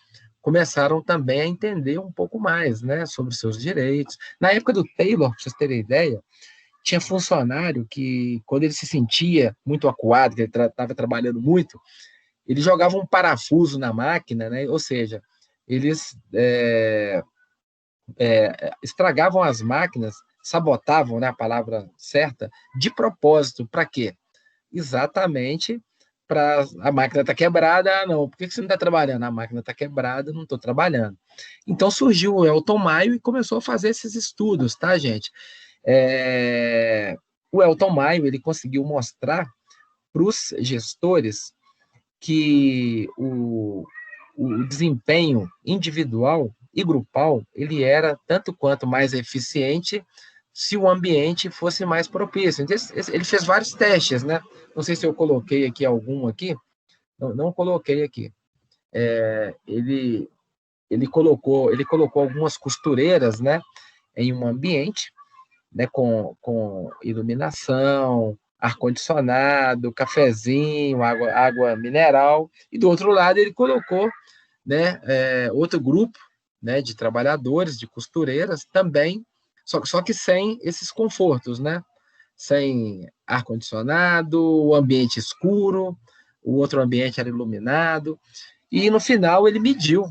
S1: começaram também a entender um pouco mais, né, sobre seus direitos. Na época do Taylor, para vocês terem ideia, tinha funcionário que, quando ele se sentia muito acuado, que ele estava trabalhando muito, ele jogava um parafuso na máquina, né? Ou seja, eles estragavam as máquinas, sabotavam, né, a palavra certa, de propósito. Para quê? Exatamente para a máquina está quebrada. Ah, não, por que você não está trabalhando? A máquina está quebrada, não estou trabalhando. Então surgiu o Elton Maio e começou a fazer esses estudos, tá, gente? O Elton Maio ele conseguiu mostrar para os gestores que o desempenho individual e grupal ele era tanto quanto mais eficiente se o ambiente fosse mais propício. Então, ele fez vários testes, né? Não sei se eu coloquei aqui algum aqui, não coloquei aqui. Ele colocou algumas costureiras, né, em um ambiente, né, com iluminação, ar-condicionado, cafezinho, água mineral, e do outro lado ele colocou, né, outro grupo, né, de trabalhadores, de costureiras, também, só que sem esses confortos, né, sem ar-condicionado, o ambiente escuro, o outro ambiente era iluminado, e no final ele mediu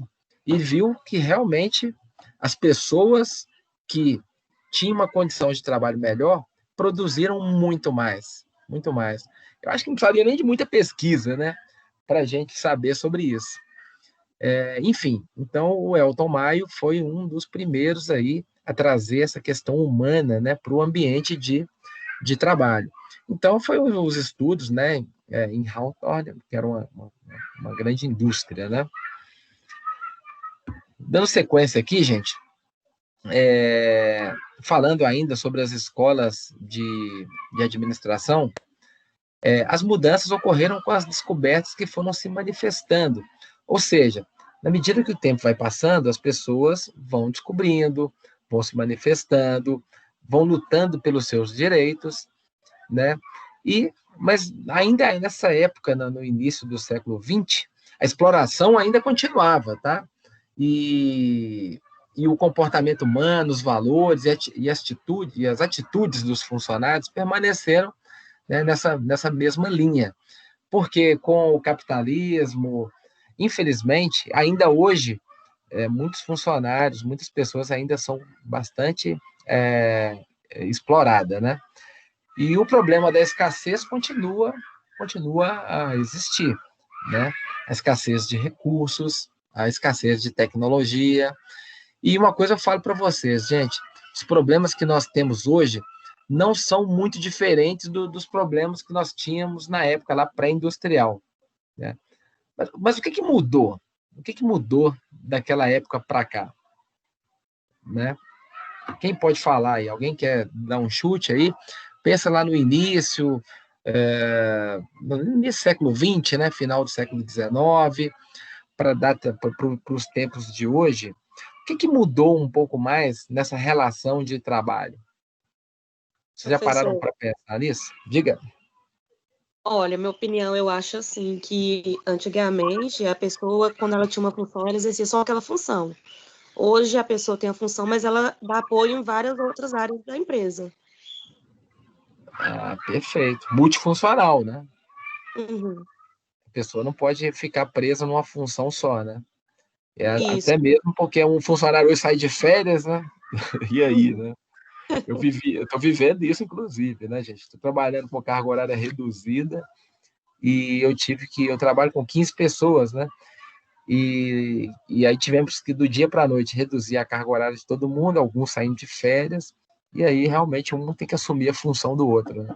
S1: e viu que realmente as pessoas que tinham uma condição de trabalho melhor produziram muito mais, muito mais. Eu acho que não precisaria nem de muita pesquisa, né, para a gente saber sobre isso. Enfim, então o Elton Maio foi um dos primeiros aí a trazer essa questão humana, né, para o ambiente de trabalho. Então, foi os estudos, né, em Hawthorne, que era uma grande indústria, né? Dando sequência aqui, gente, falando ainda sobre as escolas de administração, as mudanças ocorreram com as descobertas que foram se manifestando. Ou seja, na medida que o tempo vai passando, as pessoas vão descobrindo, vão se manifestando, vão lutando pelos seus direitos, né? Mas ainda nessa época, no início do século XX, a exploração ainda continuava, tá? E o comportamento humano, os valores e as atitudes dos funcionários permaneceram, né, nessa mesma linha. Porque com o capitalismo, infelizmente, ainda hoje, muitos funcionários, muitas pessoas ainda são bastante exploradas, né? E o problema da escassez continua a existir, né? A escassez de recursos, a escassez de tecnologia. E uma coisa eu falo para vocês, gente, os problemas que nós temos hoje não são muito diferentes dos problemas que nós tínhamos na época lá pré-industrial, né? Mas o que mudou? O que mudou daquela época para cá, né? Quem pode falar aí? Alguém quer dar um chute aí? Pensa lá no início, no século XX, né? Final do século XIX, para os tempos de hoje. O que mudou um pouco mais nessa relação de trabalho? Vocês já pararam
S5: Professor,
S1: para pensar nisso? Diga.
S6: Olha, minha opinião, eu acho assim que antigamente a pessoa, quando ela tinha uma função, ela exercia só aquela função. Hoje a pessoa tem a função, mas ela dá apoio em várias outras áreas da empresa.
S1: Ah, perfeito. Multifuncional, né?
S6: Uhum.
S1: A pessoa não pode ficar presa numa função só, né?
S6: Isso.
S1: Até mesmo porque um funcionário hoje sai de férias, né? E aí,
S6: Uhum.
S1: né? Eu tô vivendo isso, inclusive, né, gente? Estou trabalhando com carga horária reduzida e eu trabalho com 15 pessoas, né? E aí tivemos que, do dia para a noite, reduzir a carga horária de todo mundo, alguns saindo de férias, e aí realmente um tem que assumir a função do outro, né?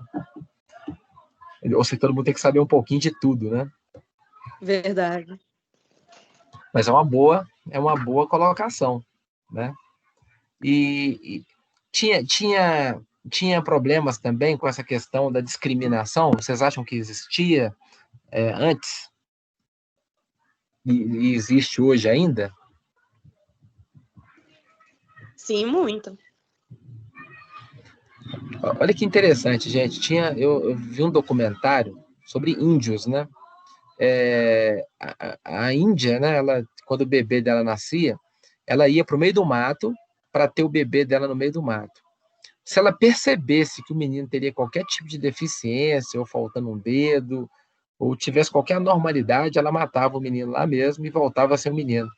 S1: Ou seja, todo mundo tem que saber um pouquinho de tudo, né?
S6: Verdade.
S1: Mas é uma boa colocação, né? E tinha problemas também com essa questão da discriminação? Vocês acham que existia antes e existe hoje ainda?
S6: Sim, muito.
S1: Olha que interessante, gente. Eu vi um documentário sobre índios, né? A Índia, né? Quando o bebê dela nascia, ela ia para o meio do mato para ter o bebê dela no meio do mato. Se ela percebesse que o menino teria qualquer tipo de deficiência, ou faltando um dedo, ou tivesse qualquer anormalidade, ela matava o menino lá mesmo e voltava a ser um menino.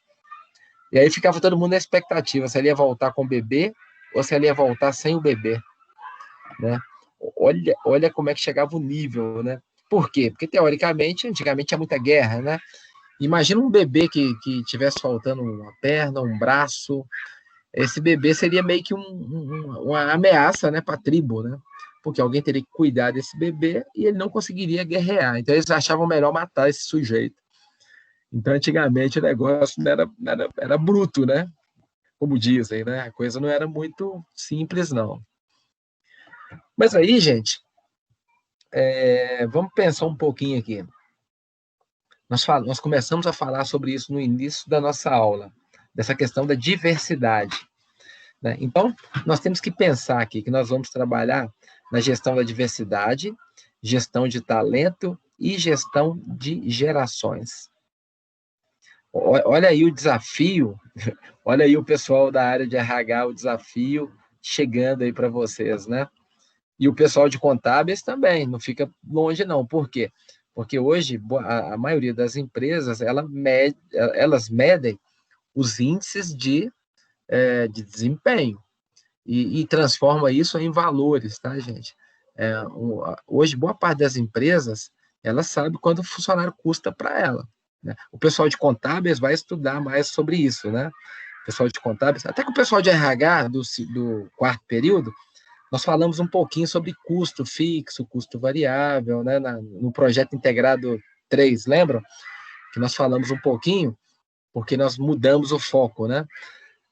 S1: E aí ficava todo mundo na expectativa se ela ia voltar com o bebê ou se ela ia voltar sem o bebê, né? Olha como é que chegava o nível, né? Por quê? Porque, teoricamente, antigamente tinha muita guerra, né? Imagina um bebê que tivesse faltando uma perna, um braço. Esse bebê seria meio que uma ameaça, né, para a tribo, né? Porque alguém teria que cuidar desse bebê e ele não conseguiria guerrear. Então eles achavam melhor matar esse sujeito. Então antigamente o negócio era bruto, né? Como dizem, né? A coisa não era muito simples, não. Mas aí, gente, vamos pensar um pouquinho aqui. Nós começamos a falar sobre isso no início da nossa aula, dessa questão da diversidade, né? Então, nós temos que pensar aqui que nós vamos trabalhar na gestão da diversidade, gestão de talento e gestão de gerações. Olha aí o desafio, olha aí o pessoal da área de RH, o desafio chegando aí para vocês, né? E o pessoal de contábeis também, não fica longe não. Por quê? Porque hoje a maioria das empresas, elas medem os índices de desempenho e transforma isso em valores, tá, gente? Hoje, boa parte das empresas, ela sabe quanto o funcionário custa para ela, né? O pessoal de contábeis vai estudar mais sobre isso, né? O pessoal de contábeis, até que o pessoal de RH do quarto período, nós falamos um pouquinho sobre custo fixo, custo variável, né? No projeto integrado 3, lembram? Que nós falamos um pouquinho, porque nós mudamos o foco, né?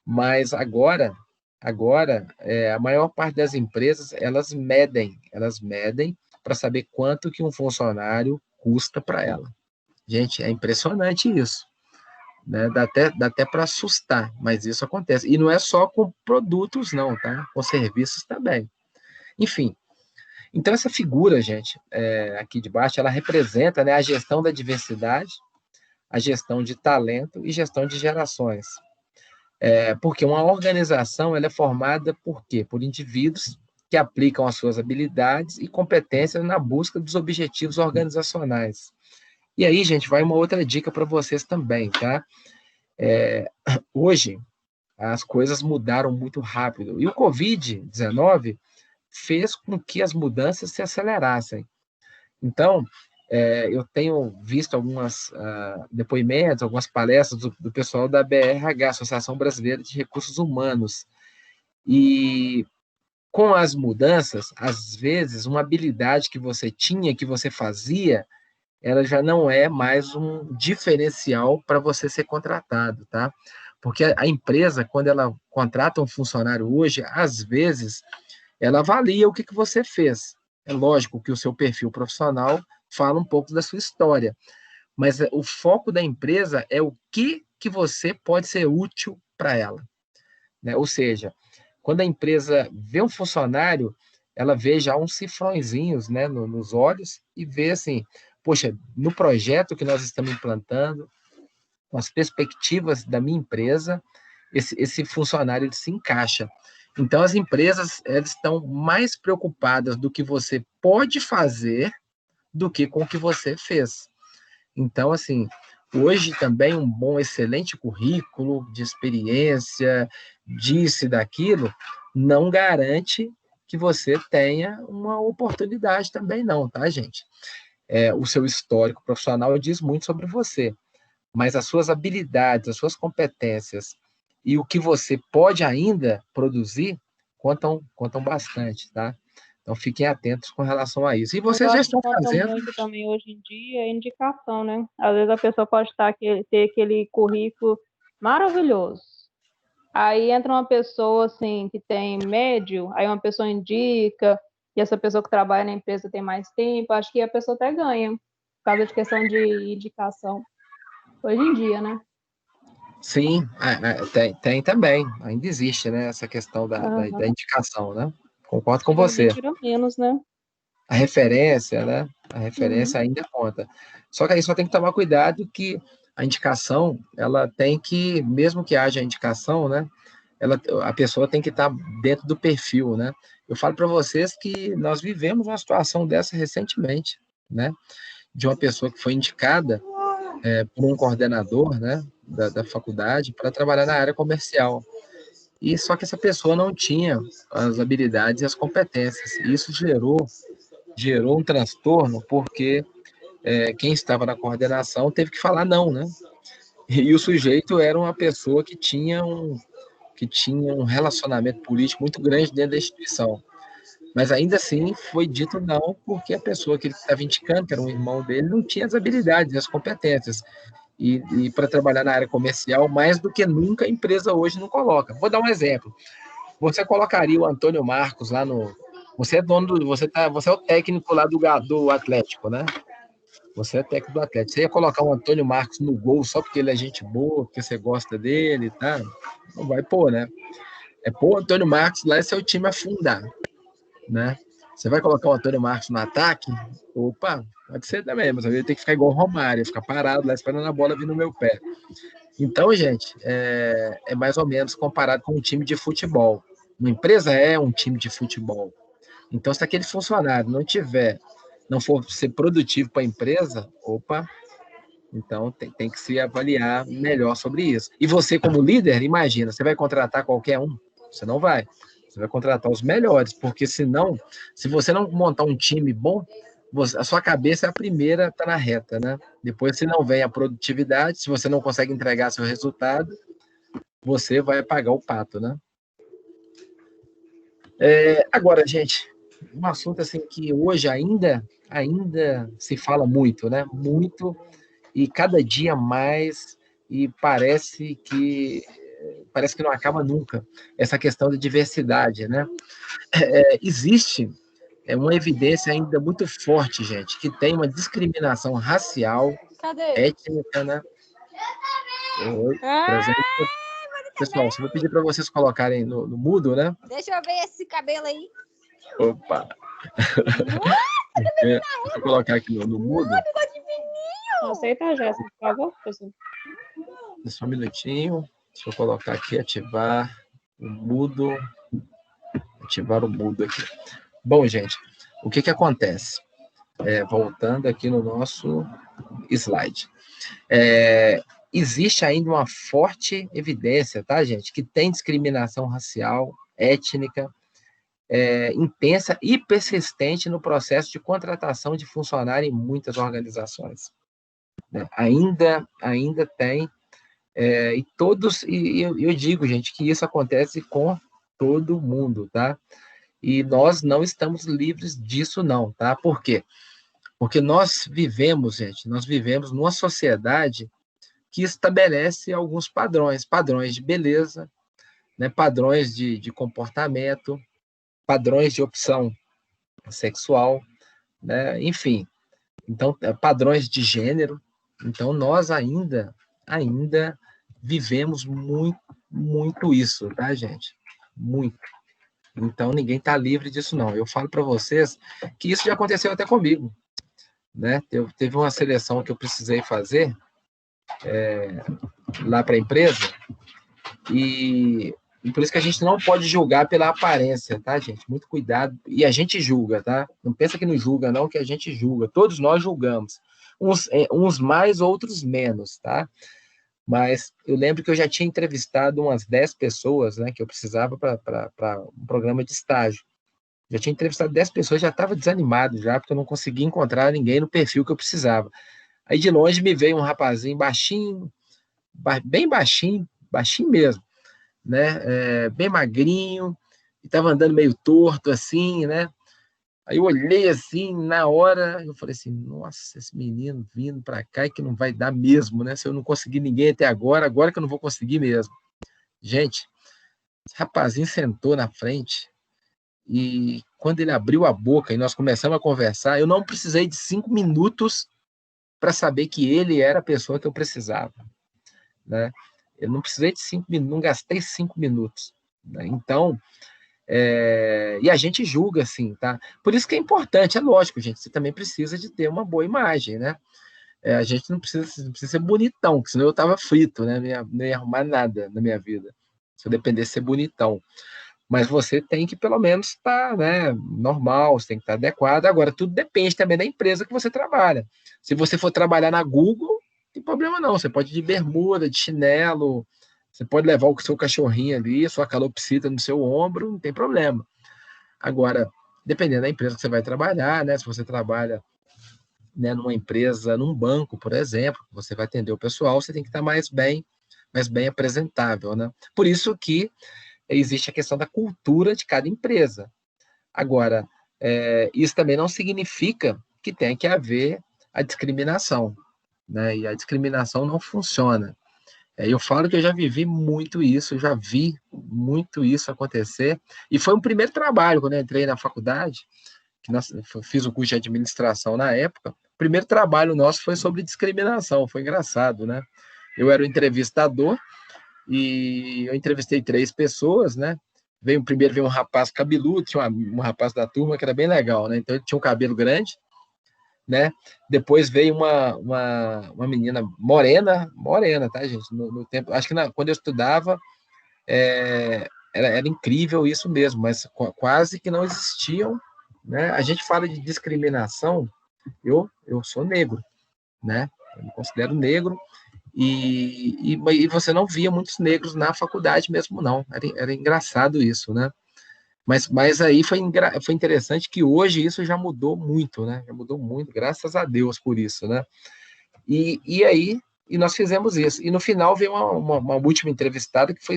S1: Mas agora a maior parte das empresas, elas medem para saber quanto que um funcionário custa para ela. Gente, é impressionante isso, né? Dá até para assustar, mas isso acontece. E não é só com produtos, não, tá? Com serviços também. Enfim, então essa figura, gente, aqui de baixo, ela representa, né, a gestão da diversidade, a gestão de talento e gestão de gerações. Porque uma organização ela é formada por quê? Por indivíduos que aplicam as suas habilidades e competências na busca dos objetivos organizacionais. E aí, gente, vai uma outra dica para vocês também, tá? Hoje, as coisas mudaram muito rápido. E o Covid-19 fez com que as mudanças se acelerassem. Então, eu tenho visto alguns depoimentos, algumas palestras do pessoal da BRH, Associação Brasileira de Recursos Humanos. E com as mudanças, às vezes, uma habilidade que você tinha, que você fazia, ela já não é mais um diferencial para você ser contratado, tá? Porque a empresa, quando ela contrata um funcionário hoje, às vezes, ela avalia o que você fez. É lógico que o seu perfil profissional fala um pouco da sua história, mas o foco da empresa é o que você pode ser útil para ela, né? Ou seja, quando a empresa vê um funcionário, ela vê já uns cifrõezinhos, né, nos olhos e vê assim, poxa, no projeto que nós estamos implantando, com as perspectivas da minha empresa, esse funcionário ele se encaixa. Então, as empresas elas estão mais preocupadas do que você pode fazer do que com o que você fez. Então, assim, hoje também um bom, excelente currículo de experiência, disso e daquilo, não garante que você tenha uma oportunidade também não, tá, gente? O seu histórico profissional diz muito sobre você, mas as suas habilidades, as suas competências e o que você pode ainda produzir contam bastante, tá? Então, fiquem atentos com relação a isso. E
S8: Mas
S1: vocês
S8: eu
S1: já
S8: acho que
S1: estão
S8: conta
S1: fazendo...
S8: muito também hoje em dia a indicação, né? Às vezes a pessoa pode ter aquele currículo maravilhoso. Aí entra uma pessoa assim que tem médio, aí uma pessoa indica, e essa pessoa que trabalha na empresa tem mais tempo, acho que a pessoa até ganha, por causa de questão de indicação. Hoje em dia, né?
S1: Sim, tem também, ainda existe, né, essa questão da indicação, né? Concordo com você.
S8: Antigamente era menos, né?
S1: A referência, né? A referência ainda conta. Só que aí só tem que tomar cuidado que a indicação, ela tem que, mesmo que haja indicação, né? A pessoa tem que estar dentro do perfil, né? Eu falo para vocês que nós vivemos uma situação dessa recentemente, né? De uma pessoa que foi indicada por um coordenador, né? Da faculdade para trabalhar na área comercial. E só que essa pessoa não tinha as habilidades e as competências. E isso gerou um transtorno, porque quem estava na coordenação teve que falar não, né? E o sujeito era uma pessoa que tinha um relacionamento político muito grande dentro da instituição. Mas ainda assim foi dito não, porque a pessoa que ele estava indicando, que era um irmão dele, não tinha as habilidades, as competências. E para trabalhar na área comercial, mais do que nunca, a empresa hoje não coloca. Vou dar um exemplo. Você colocaria o Antônio Marcos lá no... Você é dono do... Você é o técnico lá do Atlético, né? Você é técnico do Atlético. Você ia colocar o Antônio Marcos no gol só porque ele é gente boa, porque você gosta dele, tá? Não vai pôr, né? Pôr o Antônio Marcos lá e seu time afundar, né? Você vai colocar o Antônio Marcos no ataque? Opa, pode ser também, mas ele tem que ficar igual o Romário, ficar parado lá esperando a bola vir no meu pé. Então, gente, é mais ou menos comparado com um time de futebol. Uma empresa é um time de futebol. Então, se aquele funcionário não for ser produtivo para a empresa, opa, então tem que se avaliar melhor sobre isso. E você, como líder, imagina, você vai contratar qualquer um? Você não vai. Você vai contratar os melhores, porque senão, se você não montar um time bom, a sua cabeça é a primeira a estar na reta, né? Depois, se não vem a produtividade, se você não consegue entregar seu resultado, você vai pagar o pato, né? Agora, gente, um assunto assim que hoje ainda se fala muito, né? Muito, e cada dia mais, e parece que não acaba nunca, essa questão da diversidade, né? Existe uma evidência ainda muito forte, gente, que tem uma discriminação racial,
S5: Cadê?
S1: étnica, né? Presente. Pessoal, só vou pedir para vocês colocarem no mudo, né?
S5: Deixa eu ver esse cabelo aí.
S1: Opa! Deixa eu colocar aqui no mudo.
S8: Aceita a Jéssica, por favor, pessoal.
S1: Só um minutinho. Deixa eu colocar aqui, ativar o mudo. Ativar o mudo aqui. Bom, gente, o que acontece? Voltando aqui no nosso slide. Existe ainda uma forte evidência, tá, gente? Que tem discriminação racial, étnica, intensa e persistente no processo de contratação de funcionário em muitas organizações. Ainda tem, e eu digo, gente, que isso acontece com todo mundo, tá? E nós não estamos livres disso, não, tá? Por quê? Porque nós vivemos numa sociedade que estabelece alguns padrões de beleza, né? Padrões de comportamento, padrões de opção sexual, né? Enfim, então, padrões de gênero. Então, nós ainda vivemos muito isso, tá, gente? Muito. Então, ninguém está livre disso, não. Eu falo para vocês que isso já aconteceu até comigo, né? Teve uma seleção que eu precisei fazer lá para a empresa, e por isso que a gente não pode julgar pela aparência, tá, gente? Muito cuidado. E a gente julga, tá? Não pensa que não julga, não, que a gente julga. Todos nós julgamos. Uns mais, outros menos, tá? Mas eu lembro que eu já tinha entrevistado umas 10 pessoas, né, que eu precisava para um programa de estágio. Já tinha entrevistado 10 pessoas, já estava desanimado já, porque eu não conseguia encontrar ninguém no perfil que eu precisava. Aí de longe me veio um rapazinho baixinho, bem baixinho, baixinho mesmo, né, bem magrinho, e estava andando meio torto assim, né? Aí eu olhei assim, na hora, eu falei assim, nossa, esse menino vindo para cá e que não vai dar mesmo, né? Se eu não conseguir ninguém até agora que eu não vou conseguir mesmo. Gente, esse rapazinho sentou na frente e quando ele abriu a boca e nós começamos a conversar, eu não precisei de 5 minutos para saber que ele era a pessoa que eu precisava, né? Eu não precisei de 5 minutos, não gastei 5 minutos, né? Então, e a gente julga, assim, tá? Por isso que é importante, é lógico, gente, você também precisa de ter uma boa imagem, né? A gente não precisa ser bonitão, porque senão eu tava frito, né? Não ia arrumar nada na minha vida, se eu dependesse de ser bonitão. Mas você tem que, pelo menos, estar, né, normal, você tem que estar adequado. Agora, tudo depende também da empresa que você trabalha. Se você for trabalhar na Google, não tem problema não, você pode ir de bermuda, de chinelo, você pode levar o seu cachorrinho ali, sua calopsita no seu ombro, não tem problema. Agora, dependendo da empresa que você vai trabalhar, né? Se você trabalha, né, numa empresa, num banco, por exemplo, você vai atender o pessoal, você tem que estar mais bem apresentável, né? Por isso que existe a questão da cultura de cada empresa. Agora, isso também não significa que tem que haver a discriminação, né? E a discriminação não funciona. Eu falo que eu já vivi muito isso, já vi muito isso acontecer, e foi um primeiro trabalho, quando eu entrei na faculdade, fiz o curso de administração na época, o primeiro trabalho nosso foi sobre discriminação, foi engraçado, né? Eu era o entrevistador, e eu entrevistei 3 pessoas, né? Primeiro veio um rapaz cabeludo, tinha um rapaz da turma que era bem legal, né? Então ele tinha um cabelo grande, né? Depois veio uma menina morena, tá, gente? No tempo, acho que quando eu estudava, era incrível isso mesmo, mas quase que não existiam, né? A gente fala de discriminação, eu sou negro, né? Eu me considero negro, e você não via muitos negros na faculdade mesmo, não. Era engraçado isso, né? Mas aí foi interessante que hoje isso já mudou muito, né? Já mudou muito, graças a Deus por isso, né? E aí nós fizemos isso. E no final veio uma última entrevistada que foi...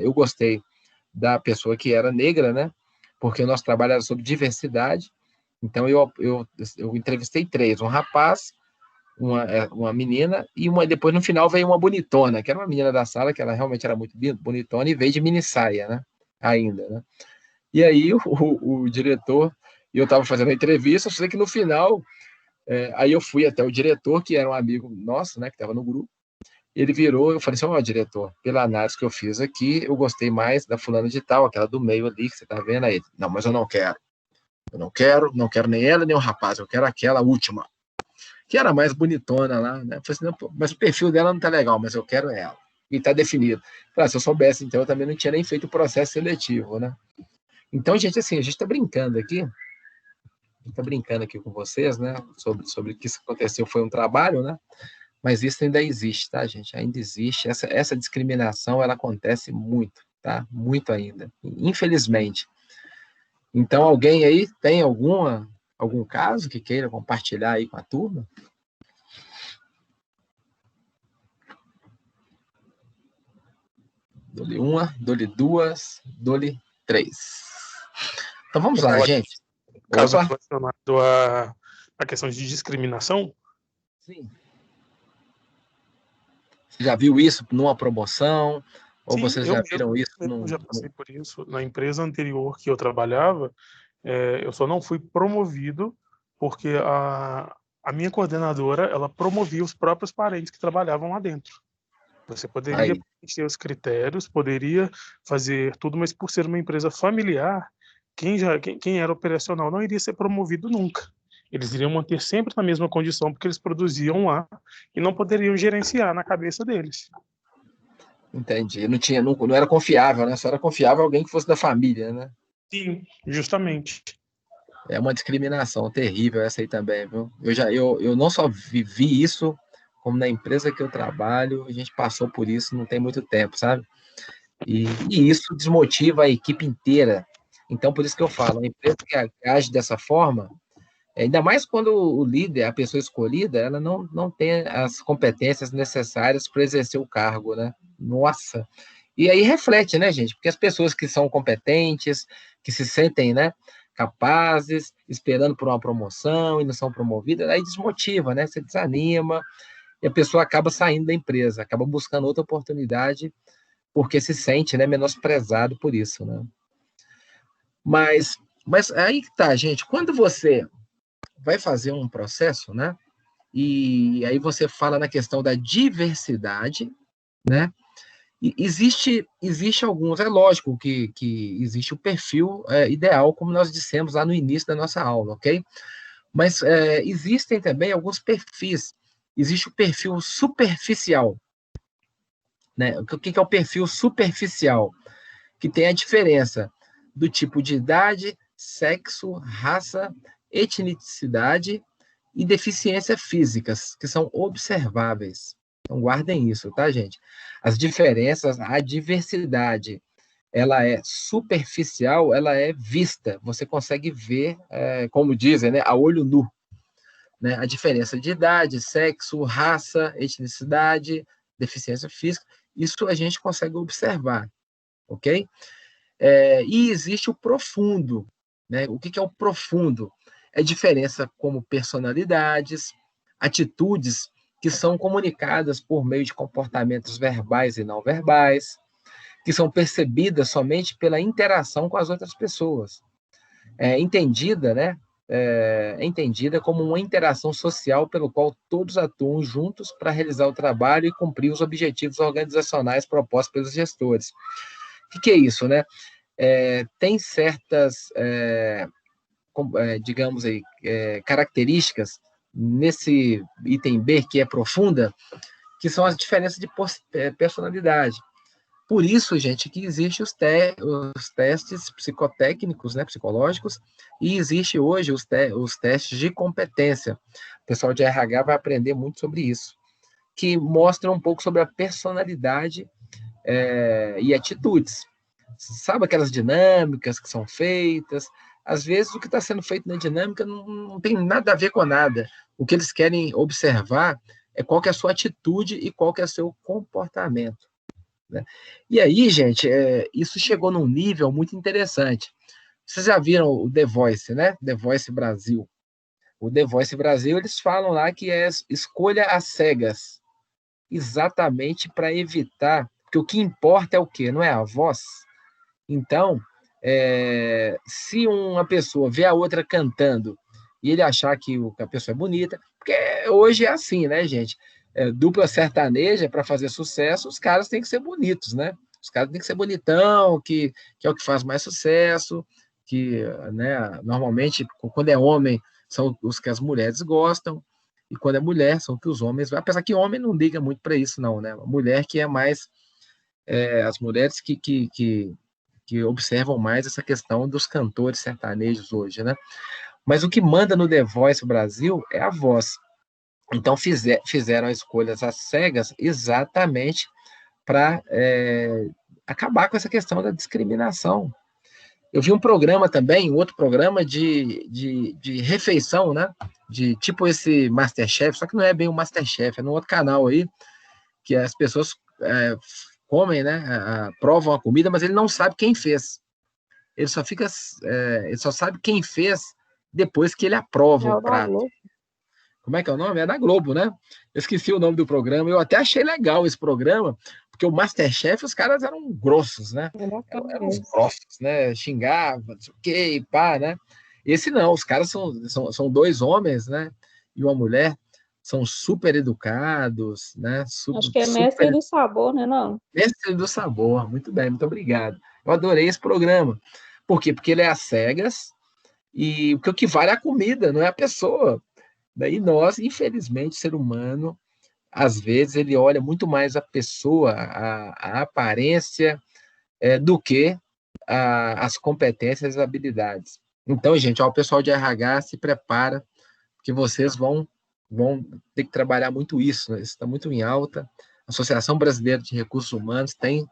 S1: eu gostei da pessoa que era negra, né? Porque o nosso trabalho era sobre diversidade. Então eu entrevistei 3, um rapaz, uma menina, e depois no final veio uma bonitona, que era uma menina da sala, que ela realmente era muito bonitona, e veio de mini saia, né? Ainda, né? E aí o diretor, e eu estava fazendo a entrevista, eu sei que no final, aí eu fui até o diretor, que era um amigo nosso, né, que estava no grupo, ele virou, eu falei assim, ó, diretor, pela análise que eu fiz aqui, eu gostei mais da fulana de tal, aquela do meio ali, que você tá vendo aí. Não, mas eu não quero nem ela, nem o rapaz, eu quero aquela última, que era mais bonitona lá, né? Eu falei assim, não, mas o perfil dela não tá legal, mas eu quero ela. E tá definido. Falei, se eu soubesse, então, eu também não tinha nem feito o processo seletivo, né? Então, gente, assim, a gente está brincando aqui com vocês, né? Sobre o que isso aconteceu, foi um trabalho, né? Mas isso ainda existe, tá, gente? Ainda existe. Essa discriminação, ela acontece muito, tá? Muito ainda, infelizmente. Então, alguém aí tem algum caso que queira compartilhar aí com a turma? Dole 1, dole 2, dole 3. Então vamos lá, gente.
S2: Caso relacionado à questão de discriminação?
S1: Sim. Você já viu isso numa promoção? Ou vocês já viram isso?
S2: Eu já passei por isso. Na empresa anterior que eu trabalhava, eu só não fui promovido porque a minha coordenadora, ela promovia os próprios parentes que trabalhavam lá dentro. Você poderia
S1: Aí,
S2: preencher os critérios, poderia fazer tudo, mas por ser uma empresa familiar, quem era operacional não iria ser promovido nunca. Eles iriam manter sempre na mesma condição, porque eles produziam lá e não poderiam gerenciar na cabeça deles.
S1: entendi. Não era confiável, né? Só era confiável alguém que fosse da família, né?
S2: Sim, justamente.
S1: É uma discriminação terrível essa aí também, viu? Eu não só vivi isso, como na empresa que eu trabalho, a gente passou por isso não tem muito tempo, sabe? E isso desmotiva a equipe inteira. Então, por isso que eu falo, a empresa que age dessa forma, ainda mais quando o líder, a pessoa escolhida, ela não tem as competências necessárias para exercer o cargo, né? Nossa! E aí reflete, né, gente? Porque as pessoas que são competentes, que se sentem, né, capazes, esperando por uma promoção e não são promovidas, aí desmotiva, né? Você desanima e a pessoa acaba saindo da empresa, acaba buscando outra oportunidade porque se sente, né, menosprezado por isso, né? Mas aí que tá, gente. Quando você vai fazer um processo, né? E aí você fala na questão da diversidade, né? E existe alguns, é lógico que existe o perfil ideal, como nós dissemos lá no início da nossa aula, ok? Mas existem também alguns perfis. Existe o perfil superficial, né? O que é o perfil superficial? Que tem a diferença do tipo de idade, sexo, raça, etnicidade e deficiências físicas, que são observáveis. Então, guardem isso, tá, gente? As diferenças, a diversidade, ela é superficial, ela é vista. Você consegue ver, como dizem, né, a olho nu, né? A diferença de idade, sexo, raça, etnicidade, deficiência física, isso a gente consegue observar, ok? E existe o profundo, né? O que é o profundo? É diferença como personalidades, atitudes que são comunicadas por meio de comportamentos verbais e não verbais, que são percebidas somente pela interação com as outras pessoas. Entendida, né? É entendida como uma interação social pelo qual todos atuam juntos para realizar o trabalho e cumprir os objetivos organizacionais propostos pelos gestores. O que é isso, né? Tem certas, digamos aí, características nesse item B, que é profunda, que são as diferenças de personalidade. Por isso, gente, que existem os testes psicotécnicos, né, psicológicos, e existe hoje os testes de competência. O pessoal de RH vai aprender muito sobre isso, que mostram um pouco sobre a personalidade e atitudes. Sabe aquelas dinâmicas que são feitas? Às vezes, o que está sendo feito na dinâmica não tem nada a ver com nada. O que eles querem observar é qual que é a sua atitude e qual que é o seu comportamento, né? E aí, gente, isso chegou num nível muito interessante. Vocês já viram o The Voice, né? The Voice Brasil. O The Voice Brasil, eles falam lá que é escolha às cegas, exatamente para evitar, porque o que importa é o quê? Não é a voz? Então, se uma pessoa vê a outra cantando e ele achar que a pessoa é bonita, porque hoje é assim, né, gente? Dupla sertaneja, para fazer sucesso, os caras têm que ser bonitos, né? Os caras têm que ser bonitão, que é o que faz mais sucesso, que, né, normalmente, quando é homem, são os que as mulheres gostam, e quando é mulher, são que os homens... Apesar que homem não liga muito para isso, não, né? Mulher que é mais... as mulheres que observam mais essa questão dos cantores sertanejos hoje, né? Mas o que manda no The Voice Brasil é a voz. Então fizeram escolhas às cegas exatamente para acabar com essa questão da discriminação. Eu vi um programa também, outro programa de refeição, né? De tipo esse Masterchef, só que não é bem o Masterchef, é no outro canal aí, que as pessoas comem, né? Provam a comida, mas ele não sabe quem fez. Ele só sabe quem fez depois que ele aprova o prato. Como é que é o nome? É da Globo, né? Eu esqueci o nome do programa. Eu até achei legal esse programa, porque o Masterchef, os caras eram grossos, né? Eram uns grossos, né? Xingavam, não sei o quê, pá, né? Esse não, os caras são dois homens, né? E uma mulher. são super educados, né?
S8: Acho que é mestre do sabor, né, não?
S1: Mestre do sabor, muito bem, muito obrigado. Eu adorei esse programa. Por quê? Porque ele é às cegas, e o que vale é a comida, não é a pessoa. Daí nós, infelizmente, ser humano, às vezes ele olha muito mais a pessoa, a aparência, do que as competências e as habilidades. Então, gente, ó, o pessoal de RH se prepara, que vocês vão ter que trabalhar muito isso, né? Isso está muito em alta. A Associação Brasileira de Recursos Humanos tem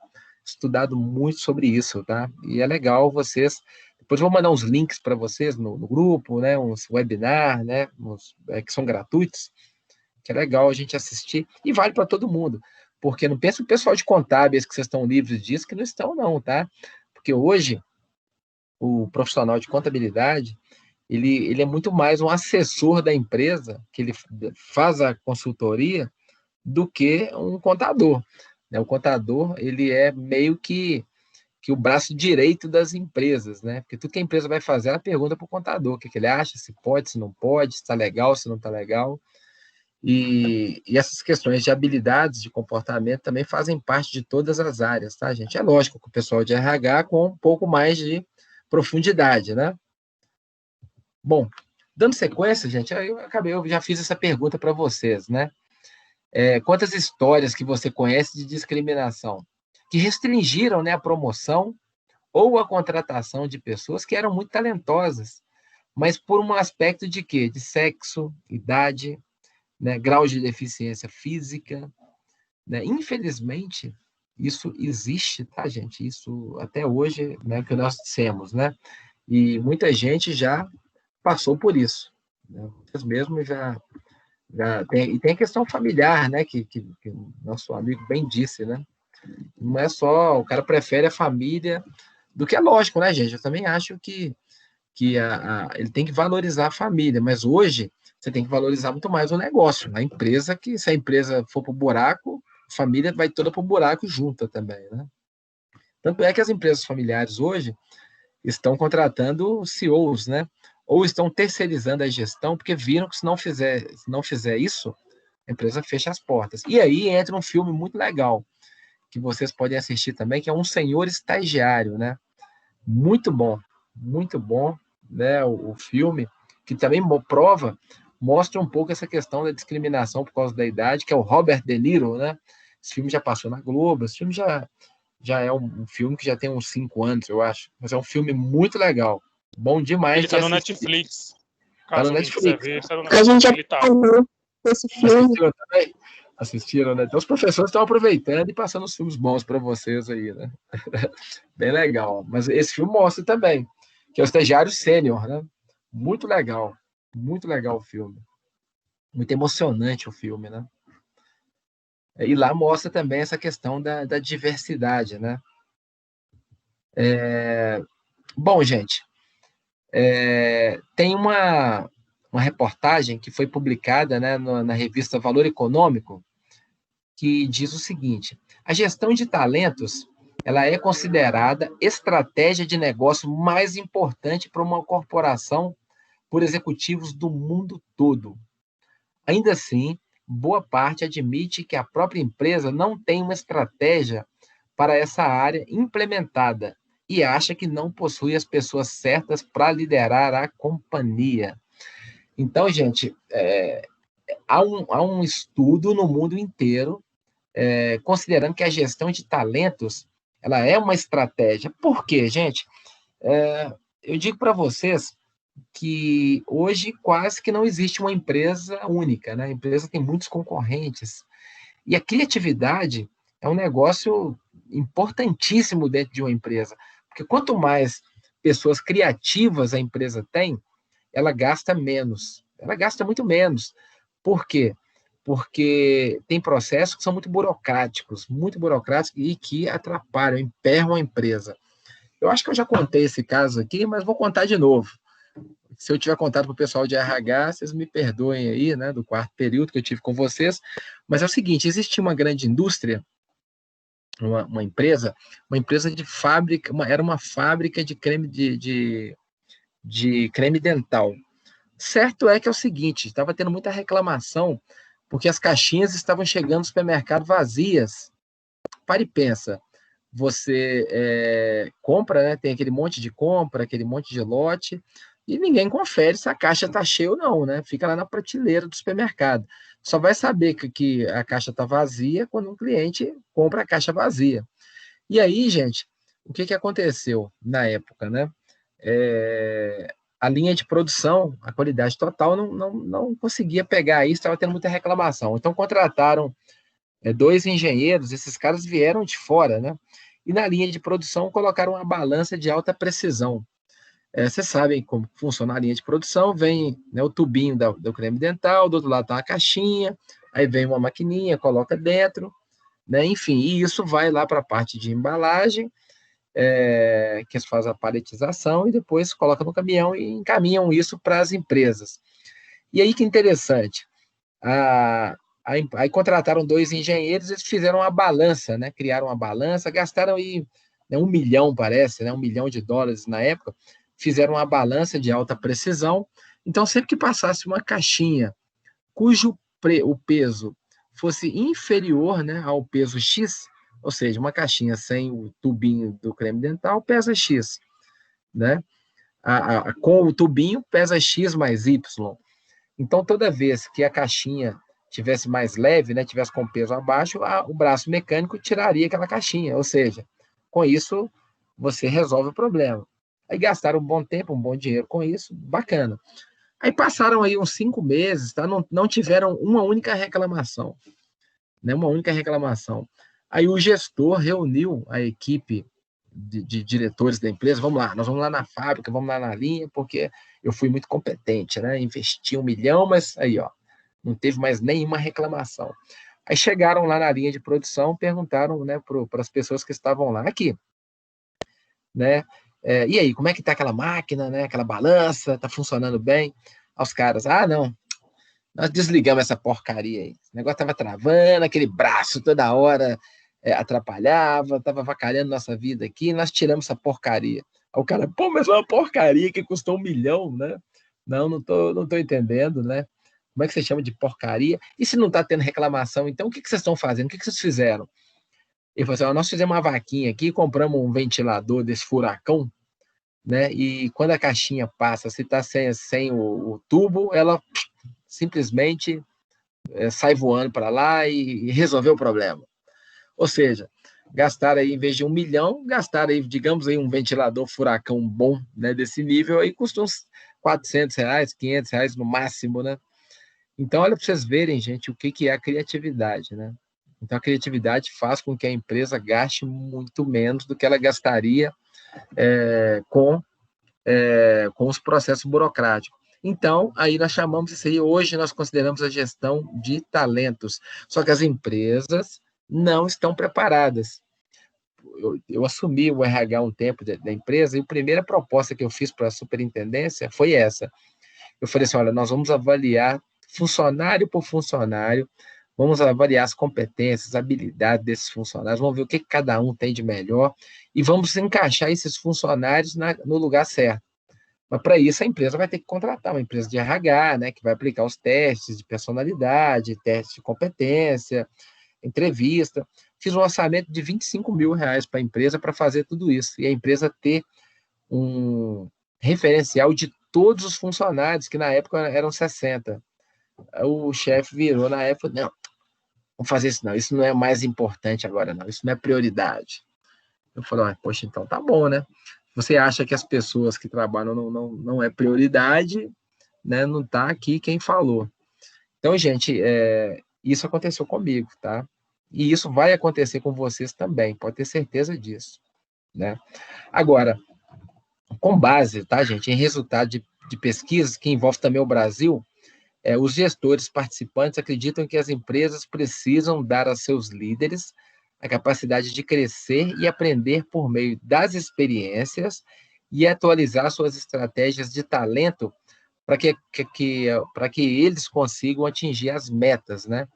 S1: estudado muito sobre isso, tá? E é legal vocês. Depois eu vou mandar uns links para vocês no grupo, né? Uns webinar, né? Que são gratuitos, que é legal a gente assistir e vale para todo mundo. Porque não pensa o pessoal de contábeis que vocês estão livres disso, que não estão, não, tá? Porque hoje o profissional de contabilidade ele é muito mais um assessor da empresa, que ele faz a consultoria, do que um contador, né? O contador, ele é meio que o braço direito das empresas, né? Porque tudo que a empresa vai fazer, ela pergunta para o contador o que ele acha, se pode, se não pode, se está legal, se não está legal. E essas questões de habilidades de comportamento também fazem parte de todas as áreas, tá, gente? É lógico que o pessoal de RH com um pouco mais de profundidade, né? Bom, dando sequência, gente, eu já fiz essa pergunta para vocês, né? Quantas histórias que você conhece de discriminação que restringiram, né, a promoção ou a contratação de pessoas que eram muito talentosas, mas por um aspecto de quê? De sexo, idade, né, grau de deficiência física, né? Infelizmente, isso existe, tá, gente? Isso até hoje, né, que nós dissemos, né? E muita gente já passou por isso, né? Vocês mesmos já tem, e tem a questão familiar, né, que o nosso amigo bem disse, né? Não é só, o cara prefere a família do que é lógico, né, gente? Eu também acho que ele tem que valorizar a família, mas hoje você tem que valorizar muito mais o negócio, a empresa, que se a empresa for para o buraco, a família vai toda para o buraco junta também, né? Tanto é que as empresas familiares hoje estão contratando CEOs, né? Ou estão terceirizando a gestão, porque viram que se não fizer isso, a empresa fecha as portas. E aí entra um filme muito legal, que vocês podem assistir também, que é Um Senhor Estagiário, né? Muito bom, né? O filme, que também mostra um pouco essa questão da discriminação por causa da idade, que é o Robert De Niro, né? Esse filme já passou na Globo, esse filme já é um filme que já tem uns 5 anos, eu acho, mas é um filme muito legal, bom demais.
S2: Ele tá no Netflix.
S1: Tá no Netflix.
S8: A gente já falou desse filme.
S1: Assistiram também? Assistiram, né? Então os professores estão aproveitando e passando os filmes bons para vocês aí, né? Bem legal. Mas esse filme mostra também, que é o Estagiário Sênior, né? Muito legal o filme. Muito emocionante o filme, né? E lá mostra também essa questão da diversidade, né? Bom, gente, tem uma reportagem que foi publicada, né, na revista Valor Econômico, que diz o seguinte: a gestão de talentos, ela é considerada estratégia de negócio mais importante para uma corporação por executivos do mundo todo. Ainda assim, boa parte admite que a própria empresa não tem uma estratégia para essa área implementada e acha que não possui as pessoas certas para liderar a companhia. Então, gente, há um estudo no mundo inteiro considerando que a gestão de talentos ela é uma estratégia. Por quê, gente? Eu digo para vocês que hoje quase que não existe uma empresa única, né? A empresa tem muitos concorrentes. E a criatividade é um negócio importantíssimo dentro de uma empresa. Porque quanto mais pessoas criativas a empresa tem, ela gasta menos. Ela gasta muito menos. Por quê? Porque tem processos que são muito burocráticos e que atrapalham, emperram a empresa. Eu acho que eu já contei esse caso aqui, mas vou contar de novo. Se eu tiver contado para o pessoal de RH, vocês me perdoem aí, né, do quarto período que eu tive com vocês, mas é o seguinte, existia uma grande indústria, uma empresa de fábrica, era uma fábrica de creme de creme dental. Certo é que é o seguinte, estava tendo muita reclamação, porque as caixinhas estavam chegando no supermercado vazias. Para e pensa, você compra, né? Tem aquele monte de compra, aquele monte de lote, e ninguém confere se a caixa está cheia ou não, né? Fica lá na prateleira do supermercado. Só vai saber que a caixa está vazia quando um cliente compra a caixa vazia. E aí, gente, o que aconteceu na época, né? A linha de produção, a qualidade total, não conseguia pegar isso, estava tendo muita reclamação. Então, contrataram 2 engenheiros, esses caras vieram de fora, né? E na linha de produção colocaram uma balança de alta precisão. Vocês sabem como funciona a linha de produção, vem, né, o tubinho do creme dental, do outro lado está uma caixinha, aí vem uma maquininha, coloca dentro, né? Enfim, e isso vai lá para a parte de embalagem, que eles fazem a paletização e depois coloca no caminhão e encaminham isso para as empresas. E aí que interessante, aí contrataram 2 engenheiros, eles fizeram uma balança, né? Criaram uma balança, gastaram aí, né, 1 milhão, parece, né? $1 milhão na época, fizeram uma balança de alta precisão. Então, sempre que passasse uma caixinha cujo o peso fosse inferior, né, ao peso X, ou seja, uma caixinha sem o tubinho do creme dental pesa X, né? Com o tubinho pesa X mais Y. Então, toda vez que a caixinha tivesse mais leve, né, tivesse com peso abaixo, o braço mecânico tiraria aquela caixinha, ou seja, com isso você resolve o problema. Aí gastaram um bom tempo, um bom dinheiro com isso, bacana. Aí passaram aí uns 5 meses, tá? Não tiveram uma única reclamação, né? Uma única reclamação. Aí o gestor reuniu a equipe de diretores da empresa, vamos lá, nós vamos lá na fábrica, vamos lá na linha, porque eu fui muito competente, né? Investi 1 milhão, mas aí, ó, não teve mais nenhuma reclamação. Aí chegaram lá na linha de produção, perguntaram, né, para as pessoas que estavam lá, aqui, né? E aí, como é que tá aquela máquina, né? Aquela balança, tá funcionando bem? Aos caras, não, nós desligamos essa porcaria aí. O negócio tava travando, aquele braço toda hora atrapalhava, tava avacalhando nossa vida aqui, nós tiramos essa porcaria. Aí o cara, pô, mas é uma porcaria que custou 1 milhão, né? Não tô entendendo, né? Como é que você chama de porcaria? E se não tá tendo reclamação, então o que vocês estão fazendo? O que vocês fizeram? Ele falou assim, nós fizemos uma vaquinha aqui, compramos um ventilador desse furacão, né? E quando a caixinha passa, se está sem o tubo, ela simplesmente sai voando para lá e resolveu o problema. Ou seja, gastaram aí, em vez de 1 milhão, gastaram aí, digamos aí, um ventilador furacão bom, né, desse nível, aí custa uns R$400, R$500 no máximo, né? Então, olha para vocês verem, gente, o que é a criatividade, né? Então, a criatividade faz com que a empresa gaste muito menos do que ela gastaria com os processos burocráticos. Então, aí nós chamamos isso aí, hoje nós consideramos a gestão de talentos. Só que as empresas não estão preparadas. Eu assumi o RH um tempo da empresa e a primeira proposta que eu fiz para a superintendência foi essa. Eu falei assim, olha, nós vamos avaliar funcionário por funcionário, vamos avaliar as competências, habilidades desses funcionários, vamos ver o que cada um tem de melhor e vamos encaixar esses funcionários no lugar certo. Mas, para isso, a empresa vai ter que contratar uma empresa de RH, né, que vai aplicar os testes de personalidade, testes de competência, entrevista. Fiz um orçamento de R$25 mil para a empresa para fazer tudo isso. E a empresa ter um referencial de todos os funcionários, que na época eram 60. O chefe virou na época, não, vamos fazer isso não, isso não é mais importante agora não, isso não é prioridade. Eu falei, poxa, então tá bom, né? Você acha que as pessoas que trabalham não é prioridade, né? Não tá aqui quem falou. Então, gente, isso aconteceu comigo, tá? E isso vai acontecer com vocês também, pode ter certeza disso, né? Agora, com base, tá, gente, em resultado de pesquisas que envolve também o Brasil, os gestores participantes acreditam que as empresas precisam dar a seus líderes a capacidade de crescer e aprender por meio das experiências e atualizar suas estratégias de talento para que eles consigam atingir as metas, né,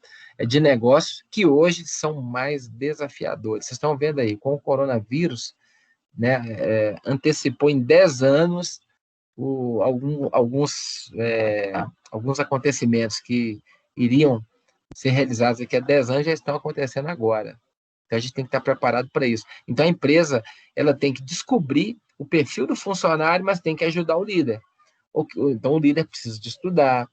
S1: de negócio que hoje são mais desafiadores. Vocês estão vendo aí, com o coronavírus, né, antecipou em 10 anos alguns acontecimentos que iriam ser realizados daqui a 10 anos já estão acontecendo agora. Então, a gente tem que estar preparado para isso. Então, a empresa ela tem que descobrir o perfil do funcionário, mas tem que ajudar o líder. Então, o líder precisa de estudar,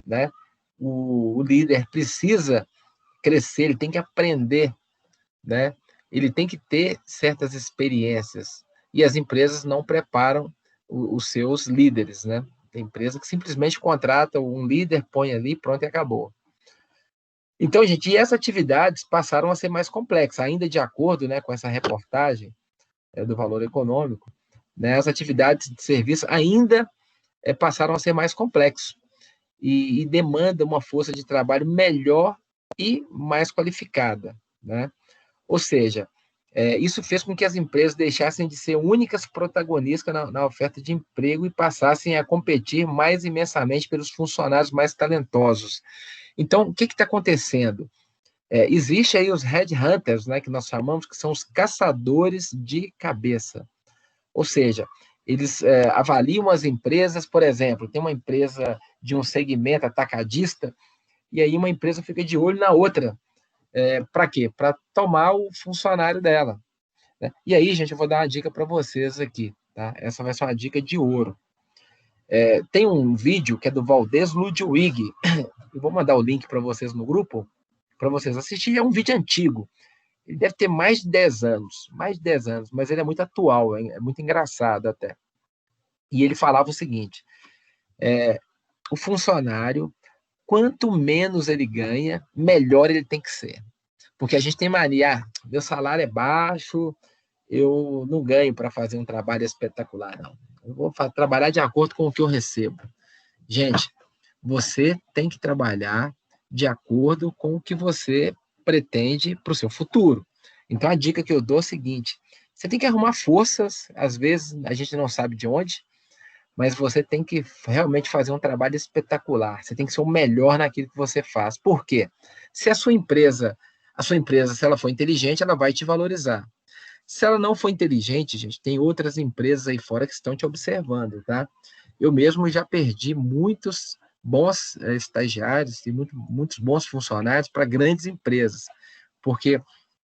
S1: né? O líder precisa crescer, ele tem que aprender, né? Ele tem que ter certas experiências. E as empresas não preparam os seus líderes, né? Tem empresa que simplesmente contrata um líder, põe ali, pronto, e acabou. Então, gente, e essas atividades passaram a ser mais complexas, ainda de acordo, né, com essa reportagem do Valor Econômico, né, as atividades de serviço ainda passaram a ser mais complexas e demandam uma força de trabalho melhor e mais qualificada, né? Ou seja, isso fez com que as empresas deixassem de ser únicas protagonistas na oferta de emprego e passassem a competir mais imensamente pelos funcionários mais talentosos. Então, o que está acontecendo? Existe aí os headhunters, né, que nós chamamos, que são os caçadores de cabeça. Ou seja, eles avaliam as empresas, por exemplo, tem uma empresa de um segmento atacadista, e aí uma empresa fica de olho na outra. Para quê? Para tomar o funcionário dela, né? E aí, gente, eu vou dar uma dica para vocês aqui, tá? Essa vai ser uma dica de ouro. Tem um vídeo que é do Valdez Ludwig, eu vou mandar o link para vocês no grupo, para vocês assistirem. É um vídeo antigo, ele deve ter mais de 10 anos, mas ele é muito atual, é muito engraçado até. E ele falava o seguinte, o funcionário, quanto menos ele ganha, melhor ele tem que ser. Porque a gente tem mania, meu salário é baixo, eu não ganho para fazer um trabalho espetacular, não. Eu vou trabalhar de acordo com o que eu recebo. Gente, você tem que trabalhar de acordo com o que você pretende para o seu futuro. Então, a dica que eu dou é a seguinte, você tem que arrumar forças, às vezes a gente não sabe de onde, mas você tem que realmente fazer um trabalho espetacular, você tem que ser o melhor naquilo que você faz. Por quê? Se a sua empresa, se ela for inteligente, ela vai te valorizar. Se ela não for inteligente, gente, tem outras empresas aí fora que estão te observando, tá? Eu mesmo já perdi muitos bons estagiários e muitos bons funcionários para grandes empresas, porque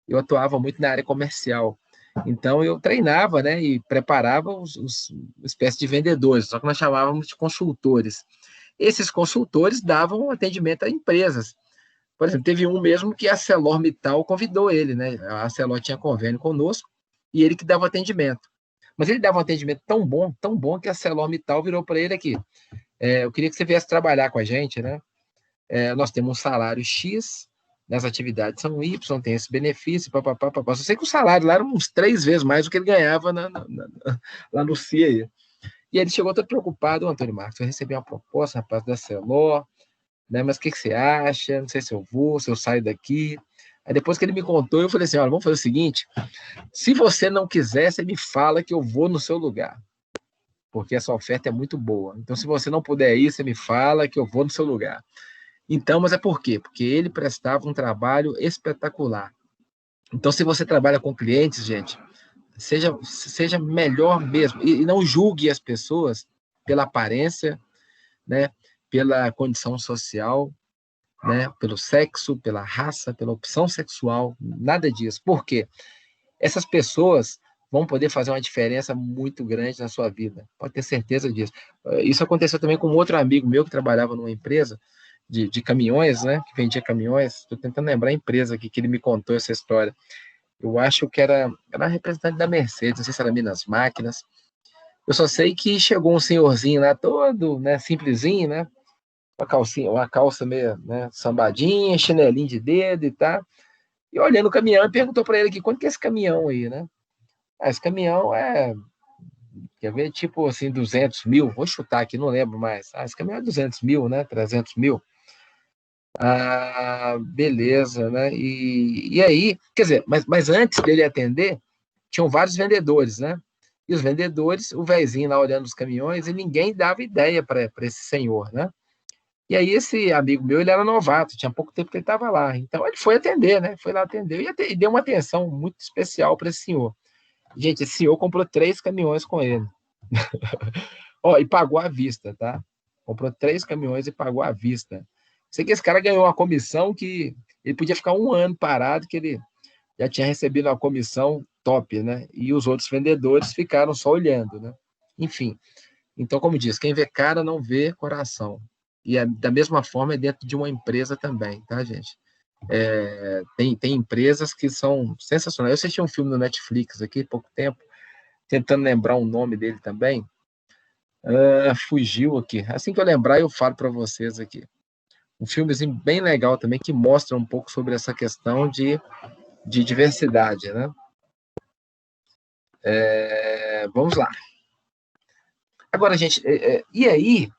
S1: eu atuava muito na área comercial. Então, eu treinava, né, e preparava uma espécie de vendedores, só que nós chamávamos de consultores. Esses consultores davam atendimento a empresas. Por exemplo, teve um mesmo que a ArcelorMittal convidou ele, né? A Arcelor tinha convênio conosco e ele que dava atendimento. Mas ele dava um atendimento tão bom que a ArcelorMittal virou para ele aqui. Eu queria que você viesse trabalhar com a gente, né? Nós temos um salário X, nas atividades são Y, tem esse benefício, papapá. Eu sei que o salário lá era uns 3 vezes mais do que ele ganhava lá no CIA. E ele chegou todo preocupado, Antônio Marcos, eu recebi uma proposta, rapaz, da Arcelor, né? Mas o que você acha? Não sei se eu vou, se eu saio daqui. Aí depois que ele me contou, eu falei assim, olha, vamos fazer o seguinte, se você não quiser, você me fala que eu vou no seu lugar, porque essa oferta é muito boa. Então, se você não puder ir, você me fala que eu vou no seu lugar. Então, mas é por quê? Porque ele prestava um trabalho espetacular. Então, se você trabalha com clientes, gente, seja melhor mesmo, e não julgue as pessoas pela aparência, né, pela condição social, né, pelo sexo, pela raça, pela opção sexual, nada disso. Por quê? Essas pessoas vão poder fazer uma diferença muito grande na sua vida, pode ter certeza disso. Isso aconteceu também com outro amigo meu que trabalhava numa empresa de caminhões, né, que vendia caminhões. Estou tentando lembrar a empresa aqui que ele me contou essa história. Eu acho que era representante da Mercedes, não sei se era Minas Máquinas. Eu só sei que chegou um senhorzinho lá todo, né, simplesinho, né, uma calça meio, né, sambadinha, chinelinho de dedo e tal. E olhando o caminhão, e perguntou para ele aqui, quanto que é esse caminhão aí, né? Esse caminhão quer ver, tipo assim, 200 mil, vou chutar aqui, não lembro mais. Esse caminhão é 200 mil, né, 300 mil. Beleza, né? E aí, quer dizer, mas antes dele atender, tinham vários vendedores, né? E os vendedores, o vezinho lá olhando os caminhões, e ninguém dava ideia para esse senhor, né? E aí esse amigo meu, ele era novato, tinha pouco tempo que ele estava lá. Então ele foi atender, né? Foi lá atender e deu uma atenção muito especial para esse senhor. Gente, esse senhor comprou 3 caminhões com ele. Ó, e pagou à vista, tá? Comprou 3 caminhões e pagou à vista. Sei que esse cara ganhou uma comissão que ele podia ficar 1 ano parado, que ele já tinha recebido uma comissão top, né? E os outros vendedores ficaram só olhando, né? Enfim, então, como diz, quem vê cara não vê coração. E da mesma forma é dentro de uma empresa também, tá, gente? Tem empresas que são sensacionais. Eu assisti um filme no Netflix aqui há pouco tempo, tentando lembrar o nome dele também. Fugiu aqui. Assim que eu lembrar, eu falo para vocês aqui. Um filmezinho bem legal também, que mostra um pouco sobre essa questão de diversidade, né? Vamos lá. Agora, gente, e aí,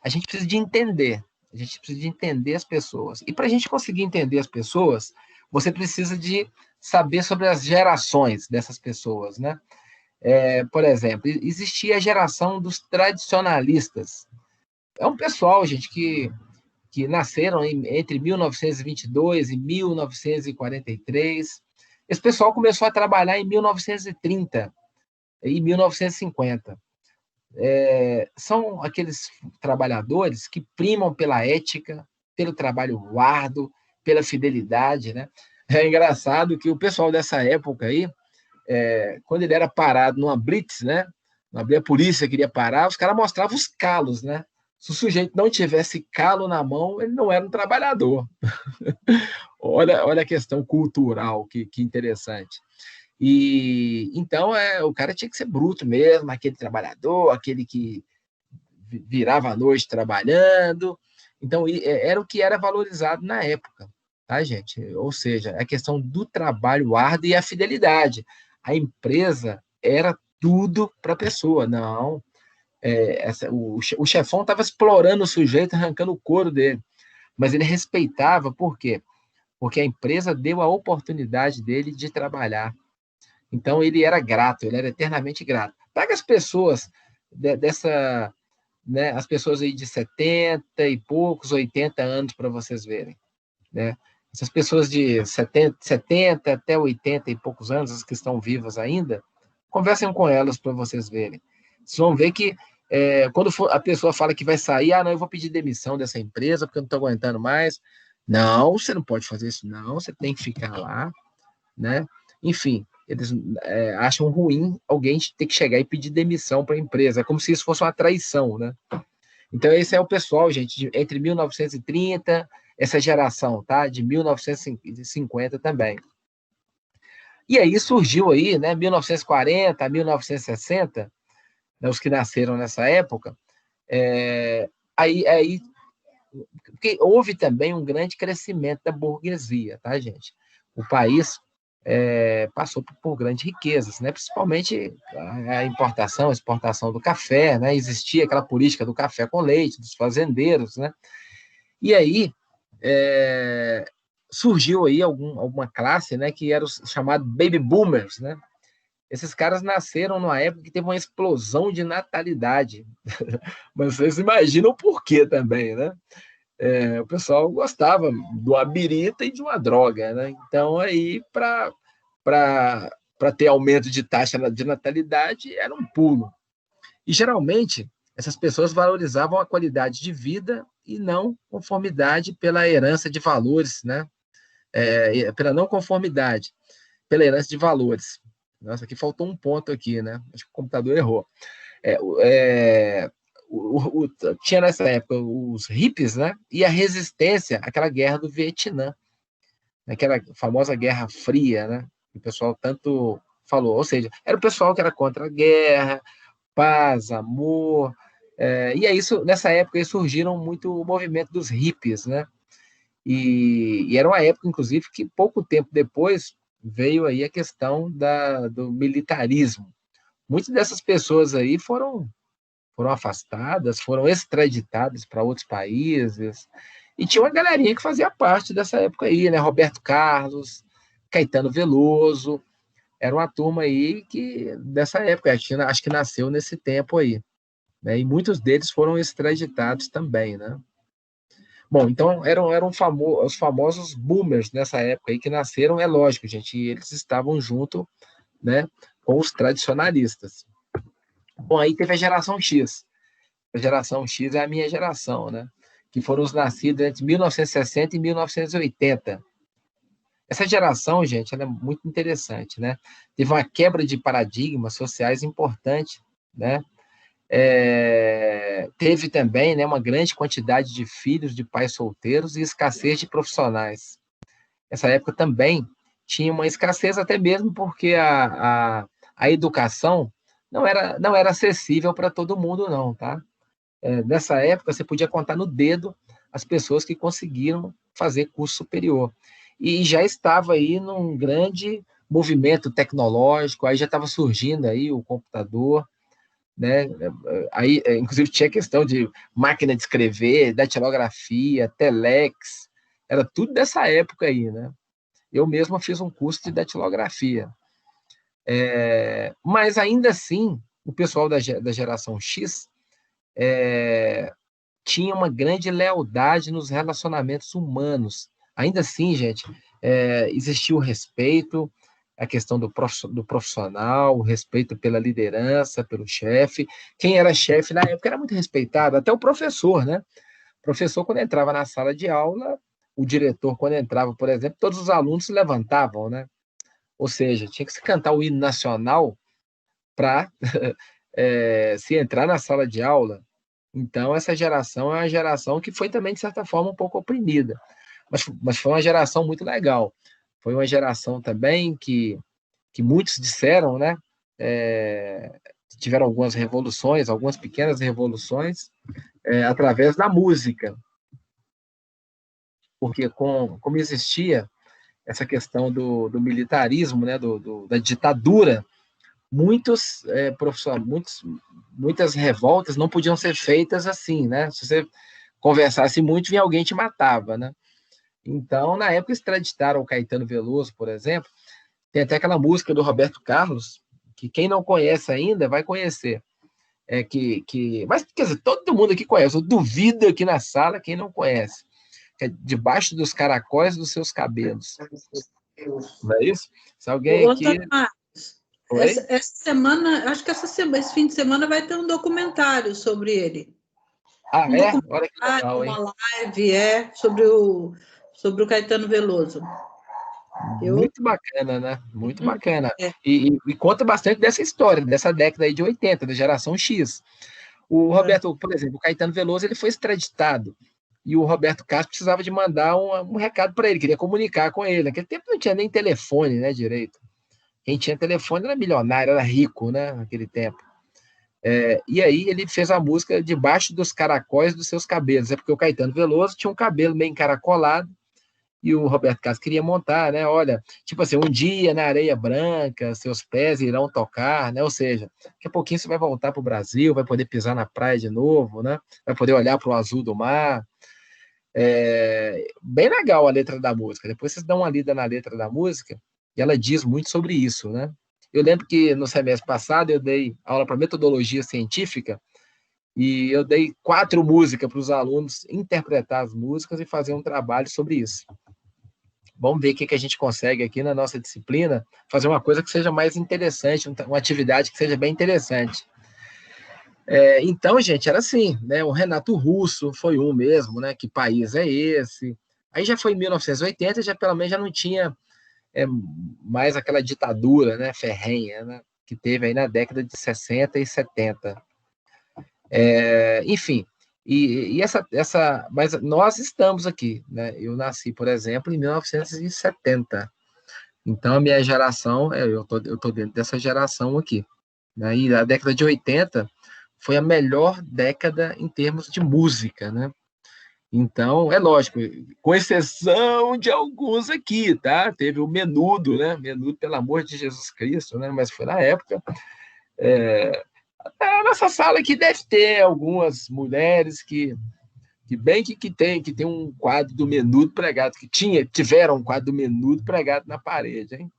S1: a gente precisa de entender. A gente precisa de entender as pessoas. E para a gente conseguir entender as pessoas, você precisa de saber sobre as gerações dessas pessoas, né? Por exemplo, existia a geração dos tradicionalistas. É um pessoal, gente, que nasceram entre 1922 e 1943. Esse pessoal começou a trabalhar em 1930 e 1950. São aqueles trabalhadores que primam pela ética, pelo trabalho árduo, pela fidelidade, né? É engraçado que o pessoal dessa época aí, quando ele era parado numa blitz, né? A polícia queria parar, os caras mostravam os calos, né? Se o sujeito não tivesse calo na mão, ele não era um trabalhador. Olha a questão cultural, que interessante. E então o cara tinha que ser bruto mesmo, aquele trabalhador, aquele que virava à noite trabalhando. Então era o que era valorizado na época, tá, gente? Ou seja, a questão do trabalho árduo e a fidelidade. A empresa era tudo para a pessoa, não. O chefão estava explorando o sujeito, arrancando o couro dele, mas ele respeitava, por quê? Porque a empresa deu a oportunidade dele de trabalhar. Então, ele era grato, ele era eternamente grato. Pega as pessoas né, as pessoas aí de 70 e poucos, 80 anos, para vocês verem, né? Essas pessoas de 70 até 80 e poucos anos, as que estão vivas ainda, conversem com elas para vocês verem. Vocês vão ver que quando a pessoa fala que vai sair, não, eu vou pedir demissão dessa empresa porque eu não estou aguentando mais. Não, você não pode fazer isso, não, você tem que ficar lá, né? Enfim, eles acham ruim alguém ter que chegar e pedir demissão para a empresa, é como se isso fosse uma traição, né? Então, esse é o pessoal, gente, entre 1930, essa geração, tá? De 1950 também. E aí surgiu aí, né, 1940, 1960, né, os que nasceram nessa época, aí porque houve também um grande crescimento da burguesia, tá, gente? O país passou por grandes riquezas, né? Principalmente a importação, a exportação do café, né? Existia aquela política do café com leite, dos fazendeiros, né? E aí surgiu aí alguma classe, né, que era os chamados baby boomers, né? Esses caras nasceram numa época que teve uma explosão de natalidade. Mas vocês imaginam por quê também, né? O pessoal gostava do abirita e de uma droga, né? Então, aí, para ter aumento de taxa de natalidade, era um pulo. E, geralmente, essas pessoas valorizavam a qualidade de vida e não conformidade pela herança de valores, né? Pela não conformidade, pela herança de valores. Nossa, aqui faltou um ponto aqui, né? Acho que o computador errou. Tinha nessa época os hippies, né? E a resistência àquela guerra do Vietnã, aquela famosa Guerra Fria, né? Que o pessoal tanto falou. Ou seja, era o pessoal que era contra a guerra, paz, amor. E é isso, nessa época aí surgiram muito o movimento dos hippies, né? E era uma época, inclusive, que pouco tempo depois veio aí a questão do militarismo. Muitas dessas pessoas aí foram afastadas, foram extraditadas para outros países, e tinha uma galerinha que fazia parte dessa época aí, né? Roberto Carlos, Caetano Veloso, era uma turma aí que, dessa época, acho que nasceu nesse tempo aí, né? E muitos deles foram extraditados também, né? Bom, então eram os famosos boomers nessa época aí que nasceram, é lógico, gente, e eles estavam junto, né, com os tradicionalistas. Bom, aí teve a geração X. A geração X é a minha geração, né? Que foram os nascidos entre 1960 e 1980. Essa geração, gente, ela é muito interessante, né? Teve uma quebra de paradigmas sociais importante, né? Teve também, né, uma grande quantidade de filhos de pais solteiros e escassez de profissionais. Essa época também tinha uma escassez, até mesmo porque a educação não era acessível para todo mundo, não, tá? Nessa época, você podia contar no dedo as pessoas que conseguiram fazer curso superior. E já estava aí num grande movimento tecnológico, aí já estava surgindo aí o computador, né? Aí, inclusive, tinha questão de máquina de escrever, datilografia, telex, era tudo dessa época aí, né? Eu mesmo fiz um curso de datilografia. Mas, ainda assim, o pessoal da geração X tinha uma grande lealdade nos relacionamentos humanos. Ainda assim, gente, existia o respeito, a questão do profissional, o respeito pela liderança, pelo chefe. Quem era chefe na época era muito respeitado, até o professor, né? O professor, quando entrava na sala de aula, o diretor, quando entrava, por exemplo, todos os alunos se levantavam, né? Ou seja, tinha que se cantar o hino nacional para se entrar na sala de aula. Então, essa geração é uma geração que foi também, de certa forma, um pouco oprimida. Mas foi uma geração muito legal. Foi uma geração também que muitos disseram, né? Tiveram algumas revoluções, algumas pequenas revoluções, através da música. Porque como existia essa questão do militarismo, né? Da ditadura, muitas revoltas não podiam ser feitas assim, né? Se você conversasse muito, vinha alguém te matava, né? Então, na época, extraditaram o Caetano Veloso, por exemplo. Tem até aquela música do Roberto Carlos, que quem não conhece ainda vai conhecer. Mas, quer dizer, todo mundo aqui conhece. Eu duvido aqui na sala quem não conhece. Que é Debaixo dos Caracóis dos Seus Cabelos. Não é isso? Se alguém aqui...
S9: Essa semana, acho que esse fim de semana vai ter um documentário sobre ele.
S1: Olha que legal, hein?
S9: Uma live, sobre o Caetano Veloso.
S1: Muito bacana, né? Muito bacana. E conta bastante dessa história, dessa década aí de 80, da geração X. O Roberto, por exemplo, o Caetano Veloso, ele foi extraditado. E o Roberto Carlos precisava de mandar um recado para ele, queria comunicar com ele. Naquele tempo não tinha nem telefone, né, direito. Quem tinha telefone era milionário, era rico, né, naquele tempo. E aí ele fez a música Debaixo dos Caracóis dos Seus Cabelos. É porque o Caetano Veloso tinha um cabelo meio encaracolado e o Roberto Carlos queria montar, né? Olha, tipo assim, um dia na areia branca, seus pés irão tocar, né? Ou seja, daqui a pouquinho você vai voltar para o Brasil, vai poder pisar na praia de novo, né? Vai poder olhar para o azul do mar. Bem legal a letra da música. Depois vocês dão uma lida na letra da música e ela diz muito sobre isso, né? Eu lembro que no semestre passado eu dei aula para metodologia científica e eu dei 4 músicas para os alunos interpretar as músicas e fazer um trabalho sobre isso. Vamos ver o que a gente consegue aqui na nossa disciplina, fazer uma coisa que seja mais interessante, uma atividade que seja bem interessante. Então, gente, era assim, né? O Renato Russo foi um mesmo, né? Que país é esse? Aí já foi em 1980, já pelo menos já não tinha mais aquela ditadura, né, ferrenha, né, que teve aí na década de 60 e 70. Enfim, mas nós estamos aqui, né? Eu nasci, por exemplo, em 1970. Então, a minha geração, eu tô dentro dessa geração aqui, né? E a década de 80 foi a melhor década em termos de música, né? Então, é lógico, com exceção de alguns aqui, tá? Teve o Menudo, né? Menudo, pelo amor de Jesus Cristo, né? Mas foi na época. A nossa sala aqui deve ter algumas mulheres que tem um quadro do Menudo pregado, tiveram um quadro do Menudo pregado na parede, hein?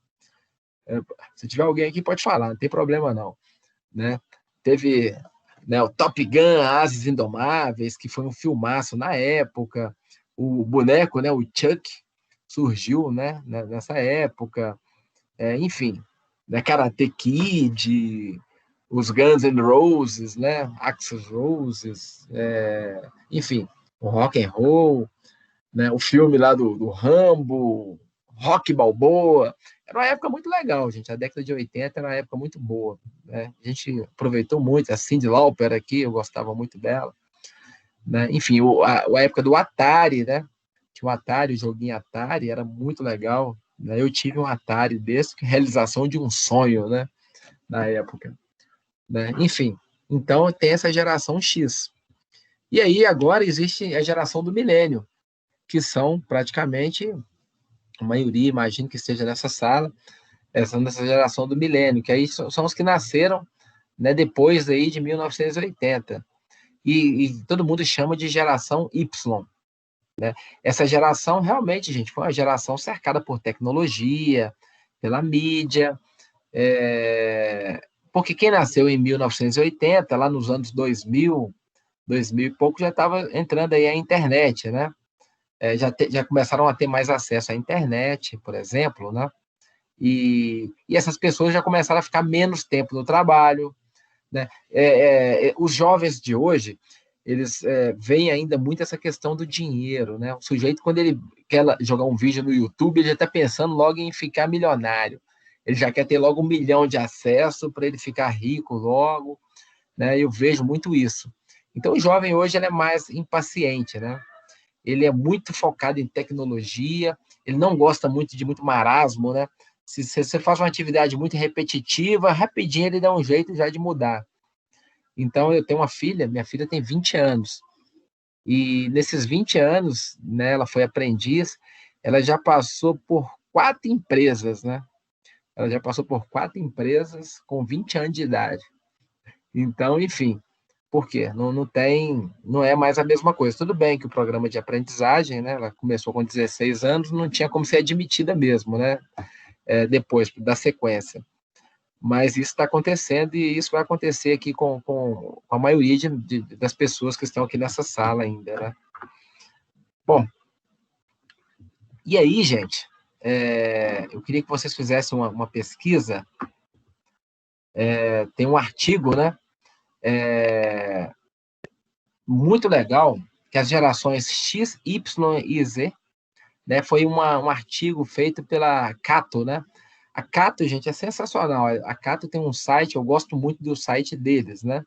S1: Se tiver alguém aqui, pode falar, não tem problema não, né? Teve, né, o Top Gun, Ases Indomáveis, que foi um filmaço na época. O boneco, né, o Chuck, surgiu, né, nessa época. Enfim, né, Karate Kid, os Guns N' Roses, né? Axl Roses, enfim, o rock and roll, né? O filme lá do Rambo, Rock Balboa. Era uma época muito legal, gente. A década de 80 era uma época muito boa, né? A gente aproveitou muito. A Cyndi Lauper aqui, eu gostava muito dela, né? Enfim, a época do Atari, né? Tinha o Atari, o joguinho Atari, era muito legal, né? Eu tive um Atari desse, realização de um sonho, né? Na época, né? Enfim, então tem essa geração X. E aí agora existe a geração do milênio, que são praticamente, a maioria, imagino que esteja nessa sala, são dessa geração do milênio, que aí são os que nasceram, né, depois aí de 1980. E todo mundo chama de geração Y, né? Essa geração realmente, gente, foi uma geração cercada por tecnologia, pela mídia, porque quem nasceu em 1980, lá nos anos 2000 e pouco, já estava entrando aí a internet, né? Já começaram a ter mais acesso à internet, por exemplo, né? E essas pessoas já começaram a ficar menos tempo no trabalho, né? Os jovens de hoje, eles veem ainda muito essa questão do dinheiro, né? O sujeito, quando ele quer jogar um vídeo no YouTube, ele já está pensando logo em ficar milionário. Ele já quer ter logo 1 milhão de acesso para ele ficar rico logo, né? Eu vejo muito isso. Então, o jovem hoje ele é mais impaciente, né? Ele é muito focado em tecnologia, ele não gosta muito de muito marasmo, né? Se você faz uma atividade muito repetitiva, rapidinho ele dá um jeito já de mudar. Então, eu tenho uma filha, minha filha tem 20 anos, e nesses 20 anos, né, ela foi aprendiz, ela já passou por 4 empresas, né? Ela já passou por 4 empresas com 20 anos de idade. Então, enfim, por quê? Não é mais a mesma coisa. Tudo bem que o programa de aprendizagem, né, ela começou com 16 anos, não tinha como ser admitida mesmo, né, depois da sequência. Mas isso está acontecendo e isso vai acontecer aqui com a maioria das pessoas que estão aqui nessa sala ainda, né? Bom, e aí, gente, eu queria que vocês fizessem uma pesquisa. Tem um artigo, né, muito legal, que as gerações X, Y e Z, né, foi um artigo feito pela Cato, né? A Cato, gente, é sensacional. A Cato tem um site, eu gosto muito do site deles, né?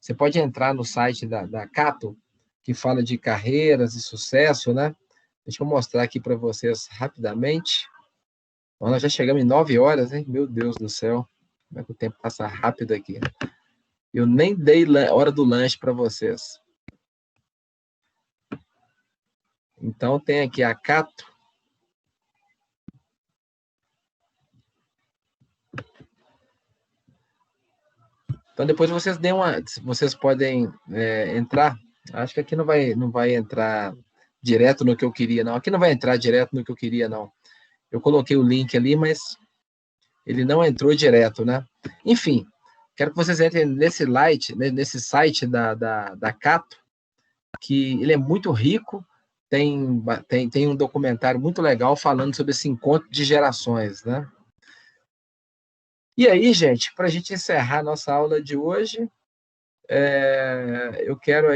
S1: Você pode entrar no site da Cato, que fala de carreiras e sucesso, né? Deixa eu mostrar aqui para vocês rapidamente. Nós já chegamos em 9 horas, hein? Meu Deus do céu. Como é que o tempo passa rápido aqui? Eu nem dei hora do lanche para vocês. Então, tem aqui a Cato. Então, depois vocês vocês podem entrar. Acho que aqui não vai entrar direto no que eu queria, não. Aqui não vai entrar direto no que eu queria, não. Eu coloquei o link ali, mas ele não entrou direto, né? Enfim, quero que vocês entrem nesse site da Cato, que ele é muito rico, tem um documentário muito legal falando sobre esse encontro de gerações, né? E aí, gente, para a gente encerrar a nossa aula de hoje, eu quero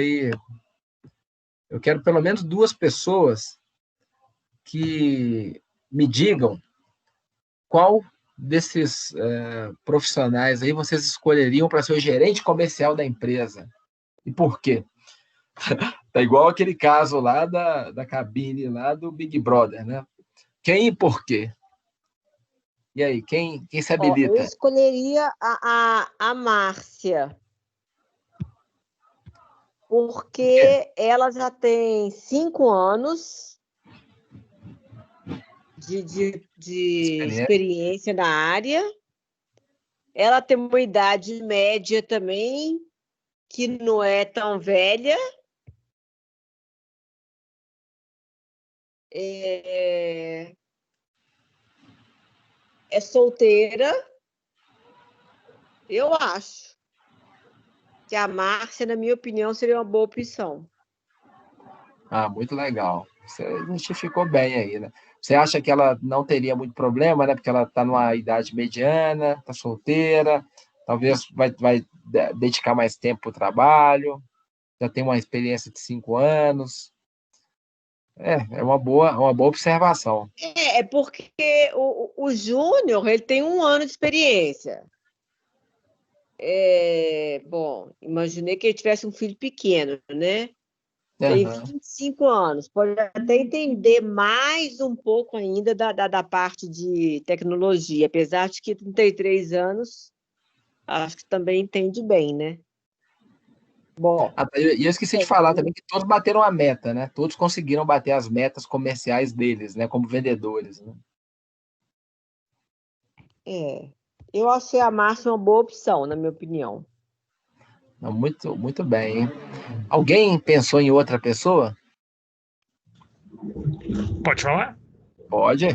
S1: pelo menos 2 pessoas que me digam qual desses profissionais aí vocês escolheriam para ser o gerente comercial da empresa. E por quê? Tá igual aquele caso lá da cabine lá do Big Brother, né? Quem e por quê? E aí, quem se habilita?
S5: Eu escolheria a Márcia, porque ela já tem 5 anos de experiência na área. Ela tem uma idade média também, que não é tão velha. É solteira. Eu acho que a Márcia, na minha opinião, seria uma boa opção.
S1: Muito legal. Você justificou bem aí, né? Você acha que ela não teria muito problema, né? Porque ela está numa idade mediana, está solteira, talvez vai dedicar mais tempo para o trabalho, já tem uma experiência de 5 anos. É uma boa observação.
S5: É porque o Júnior, ele tem 1 ano de experiência. Bom, imaginei que ele tivesse um filho pequeno, né? Tem 25 anos, pode até entender mais um pouco ainda da parte de tecnologia, apesar de que 33 anos, acho que também entende bem, né? Bom.
S1: E eu esqueci de falar também que todos bateram a meta, né? Todos conseguiram bater as metas comerciais deles, né? Como vendedores, né?
S5: Eu achei a Márcia uma boa opção, na minha opinião.
S1: Muito, muito bem, hein? Alguém pensou em outra pessoa?
S2: Pode falar?
S1: Pode.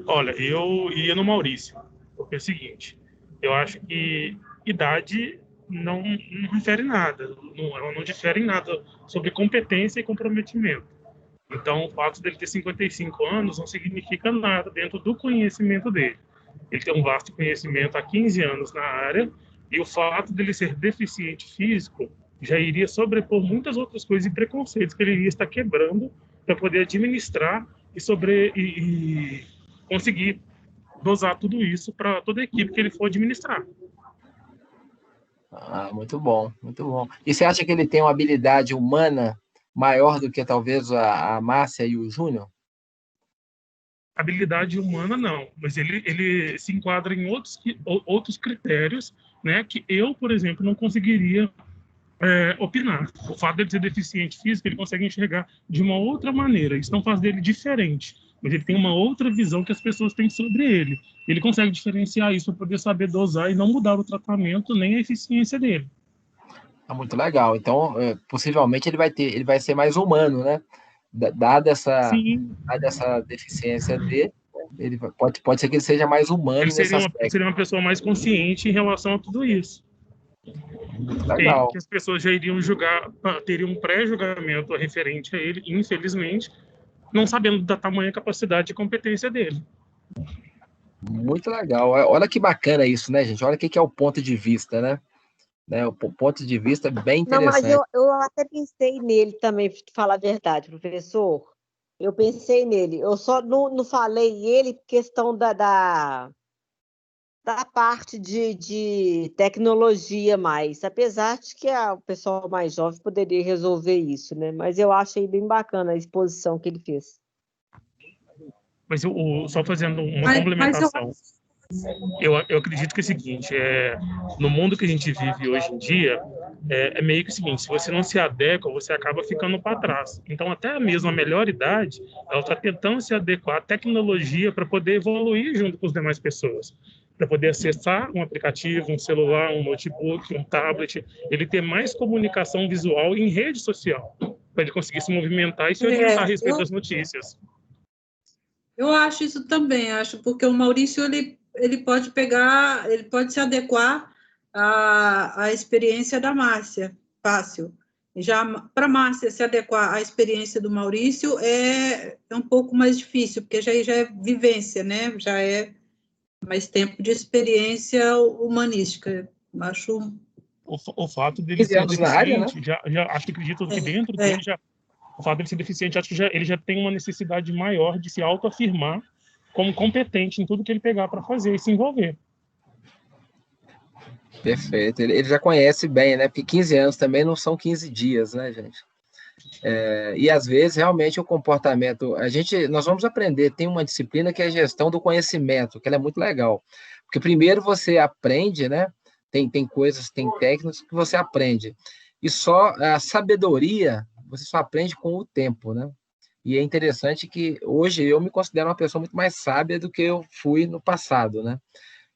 S2: Olha, eu iria no Maurício, porque é o seguinte, eu acho que idade não refere nada, ela não difere em nada sobre competência e comprometimento. Então, o fato dele ter 55 anos não significa nada dentro do conhecimento dele. Ele tem um vasto conhecimento há 15 anos na área, e o fato dele ser deficiente físico já iria sobrepor muitas outras coisas e preconceitos que ele iria estar quebrando para poder administrar e conseguir dosar tudo isso para toda a equipe que ele for administrar.
S1: Muito bom, muito bom. E você acha que ele tem uma habilidade humana maior do que talvez a Márcia e o Júnior?
S2: Habilidade humana, não, mas ele se enquadra em outros critérios, né, que eu, por exemplo, não conseguiria opinar. O fato de ele ser deficiente físico, ele consegue enxergar de uma outra maneira. Isso não faz dele diferente, mas ele tem uma outra visão que as pessoas têm sobre ele. Ele consegue diferenciar isso para poder saber dosar e não mudar o tratamento nem a eficiência dele.
S1: Muito legal. Então, possivelmente ele vai ser mais humano, né? Dada essa deficiência dele, ele pode ser que ele seja mais humano nesse aspecto.
S2: Ele seria uma pessoa mais consciente em relação a tudo isso.
S1: Legal.
S2: Que as pessoas já iriam teriam um pré-julgamento referente a ele, infelizmente, não sabendo da tamanha capacidade e competência dele.
S1: Muito legal. Olha que bacana isso, né, gente? Olha o que é o ponto de vista, né? O ponto de vista é bem interessante.
S5: Não, mas eu até pensei nele também, para falar a verdade, professor. Eu pensei nele. Eu só não falei ele por questão da parte de tecnologia mais, apesar de que o pessoal mais jovem poderia resolver isso, né? Mas eu achei bem bacana a exposição que ele fez.
S2: Mas só fazendo uma complementação, eu acredito que é o seguinte, no mundo que a gente vive hoje em dia, é meio que o seguinte, se você não se adequa, você acaba ficando para trás. Então, até mesmo a melhor idade, ela está tentando se adequar à tecnologia para poder evoluir junto com as demais pessoas, para poder acessar um aplicativo, um celular, um notebook, um tablet, ele ter mais comunicação visual em rede social, para ele conseguir se movimentar e se orientar a respeito das notícias.
S9: Eu acho isso também, porque o Maurício ele pode se adequar à experiência da Márcia, fácil. Já para a Márcia se adequar à experiência do Maurício é um pouco mais difícil, porque já é vivência, né? Já é mais tempo de experiência humanística. Acho.
S2: O fato dele ser deficiente,
S1: área, né?
S2: acredito que dentro dele o fato de ele ser deficiente, acho que ele já tem uma necessidade maior de se autoafirmar como competente em tudo que ele pegar para fazer e se envolver.
S1: Perfeito. Ele já conhece bem, né? Porque 15 anos também não são 15 dias, né, gente? E às vezes, realmente, o comportamento... Nós vamos aprender, tem uma disciplina que é a gestão do conhecimento, que ela é muito legal. Porque primeiro você aprende, né? Tem coisas, tem técnicas que você aprende. E só a sabedoria... você só aprende com o tempo, né? E é interessante que hoje eu me considero uma pessoa muito mais sábia do que eu fui no passado, né?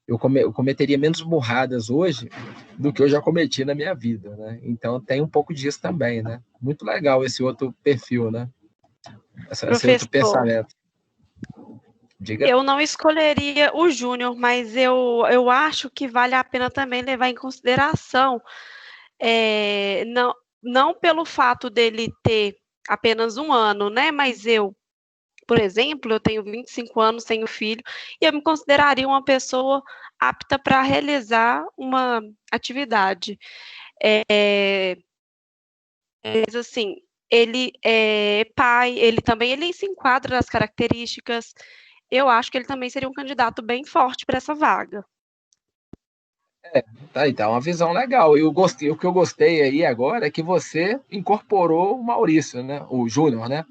S1: Eu cometeria menos burradas hoje do que eu já cometi na minha vida, né? Então tem um pouco disso também, né? Muito legal esse outro perfil, né? Esse outro pensamento. Diga.
S3: Eu não escolheria o Júnior, mas eu acho que vale a pena também levar em consideração não pelo fato dele ter apenas 1 ano, né? Mas eu por exemplo, eu tenho 25 anos, tenho filho, e eu me consideraria uma pessoa apta para realizar uma atividade. Mas assim, ele é pai, ele se enquadra nas características. Eu acho que ele também seria um candidato bem forte para essa vaga.
S1: Tá aí, tá uma visão legal. E o que eu gostei aí agora é que você incorporou o Maurício, né? O Júnior, né?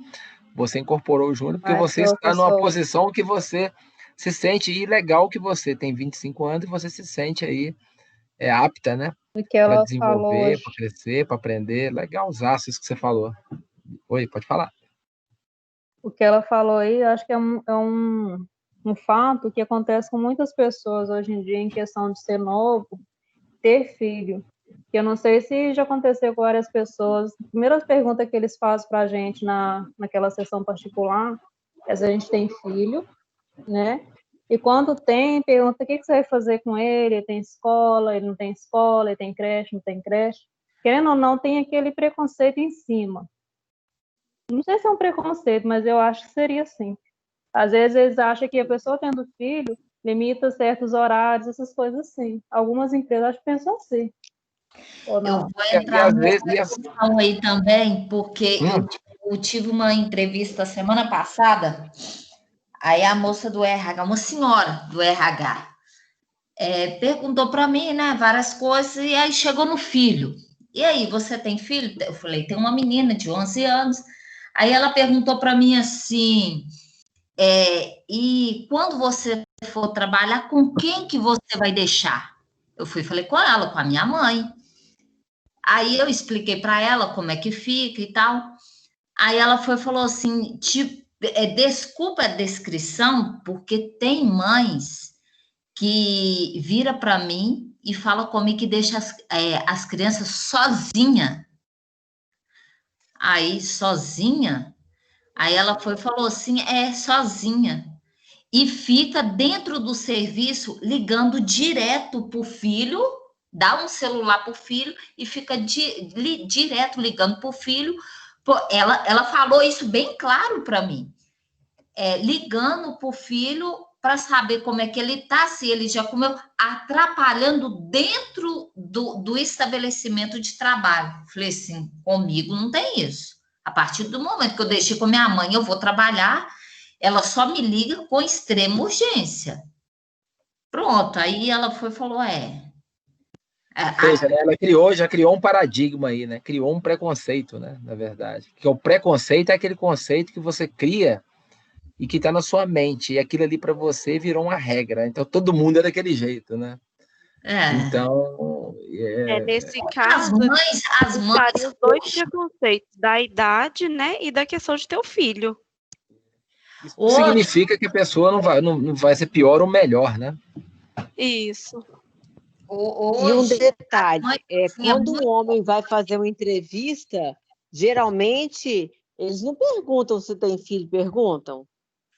S1: Você incorporou o Júnior porque você está numa posição que você se sente e legal que você tem 25 anos e você se sente aí apta, né?
S8: O que
S1: Para
S8: ela falou
S1: desenvolver,
S8: hoje,
S1: para crescer, para aprender. Legalzaço isso que você falou. Oi, pode falar.
S8: o que ela falou aí, eu acho que é um fato que acontece com muitas pessoas hoje em dia em questão de ser novo, ter filho. Que eu não sei se já aconteceu com várias pessoas. A primeira pergunta que eles fazem para a gente naquela sessão particular é se a gente tem filho, né? E quando tem, pergunta o que você vai fazer com ele? Ele tem escola, ele não tem escola, ele tem creche, não tem creche. Querendo ou não, tem aquele preconceito em cima. Não sei se é um preconceito, mas eu acho que seria assim. Às vezes eles acham que a pessoa tendo filho limita certos horários, essas coisas assim. Algumas empresas acho que pensam assim. Ou
S10: Eu
S8: não?
S10: vou entrar
S1: às
S10: nessa
S1: vezes,
S10: questão aí também, porque eu tive uma entrevista semana passada, aí a moça do RH, uma senhora do RH, perguntou para mim, né, várias coisas, e aí chegou no filho. E aí, você tem filho? Eu falei, tem uma menina de 11 anos. Aí ela perguntou para mim assim, e quando você for trabalhar, com quem que você vai deixar? Eu falei com ela, com a minha mãe. Aí eu expliquei para ela como é que fica e tal. Aí ela falou assim, tipo, desculpa a descrição, porque tem mães que vira para mim e fala comigo que deixa as crianças sozinha. Aí, sozinha? Aí ela falou assim, sozinha. E fica dentro do serviço ligando direto para o filho, dá um celular para o filho e fica direto ligando para o filho. Ela falou isso bem claro para mim. Ligando para o filho para saber como é que ele está, se ele já comeu, atrapalhando dentro do estabelecimento de trabalho. Falei assim, comigo não tem isso. A partir do momento que eu deixei com minha mãe, eu vou trabalhar, ela só me liga com extrema urgência. Pronto, aí ela falou,
S1: ou seja, né, ela já criou um paradigma aí, né? Criou um preconceito, né? Na verdade. Que o preconceito é aquele conceito que você cria e que está na sua mente. E aquilo ali para você virou uma regra. Então todo mundo é daquele jeito, né? Então.
S3: Nesse caso,
S10: as mães
S3: os dois preconceitos, da idade, né? E da questão de ter o filho.
S1: Isso significa que a pessoa não vai ser pior ou melhor, né?
S3: Isso.
S5: E um detalhe, quando um homem vai fazer uma entrevista, geralmente eles não perguntam se tem filho, perguntam?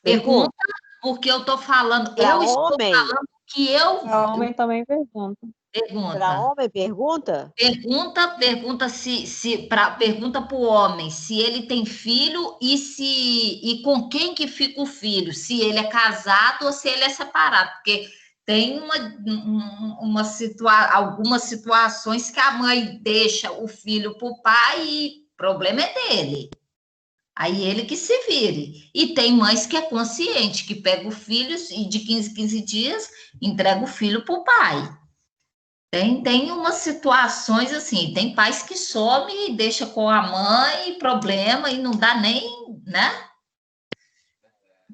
S10: Pergunta, porque eu estou falando, estou falando que eu...
S8: Para homem também pergunta.
S5: Para homem pergunta?
S10: Pergunta pergunta para o homem se ele tem filho e com quem que fica o filho, se ele é casado ou se ele é separado, porque tem algumas situações que a mãe deixa o filho para o pai e o problema é dele. Aí ele que se vire. E tem mães que é consciente, que pega o filho e de 15 dias entrega o filho para o pai. Tem umas situações assim, tem pais que somem e deixa com a mãe, problema, e não dá nem, né?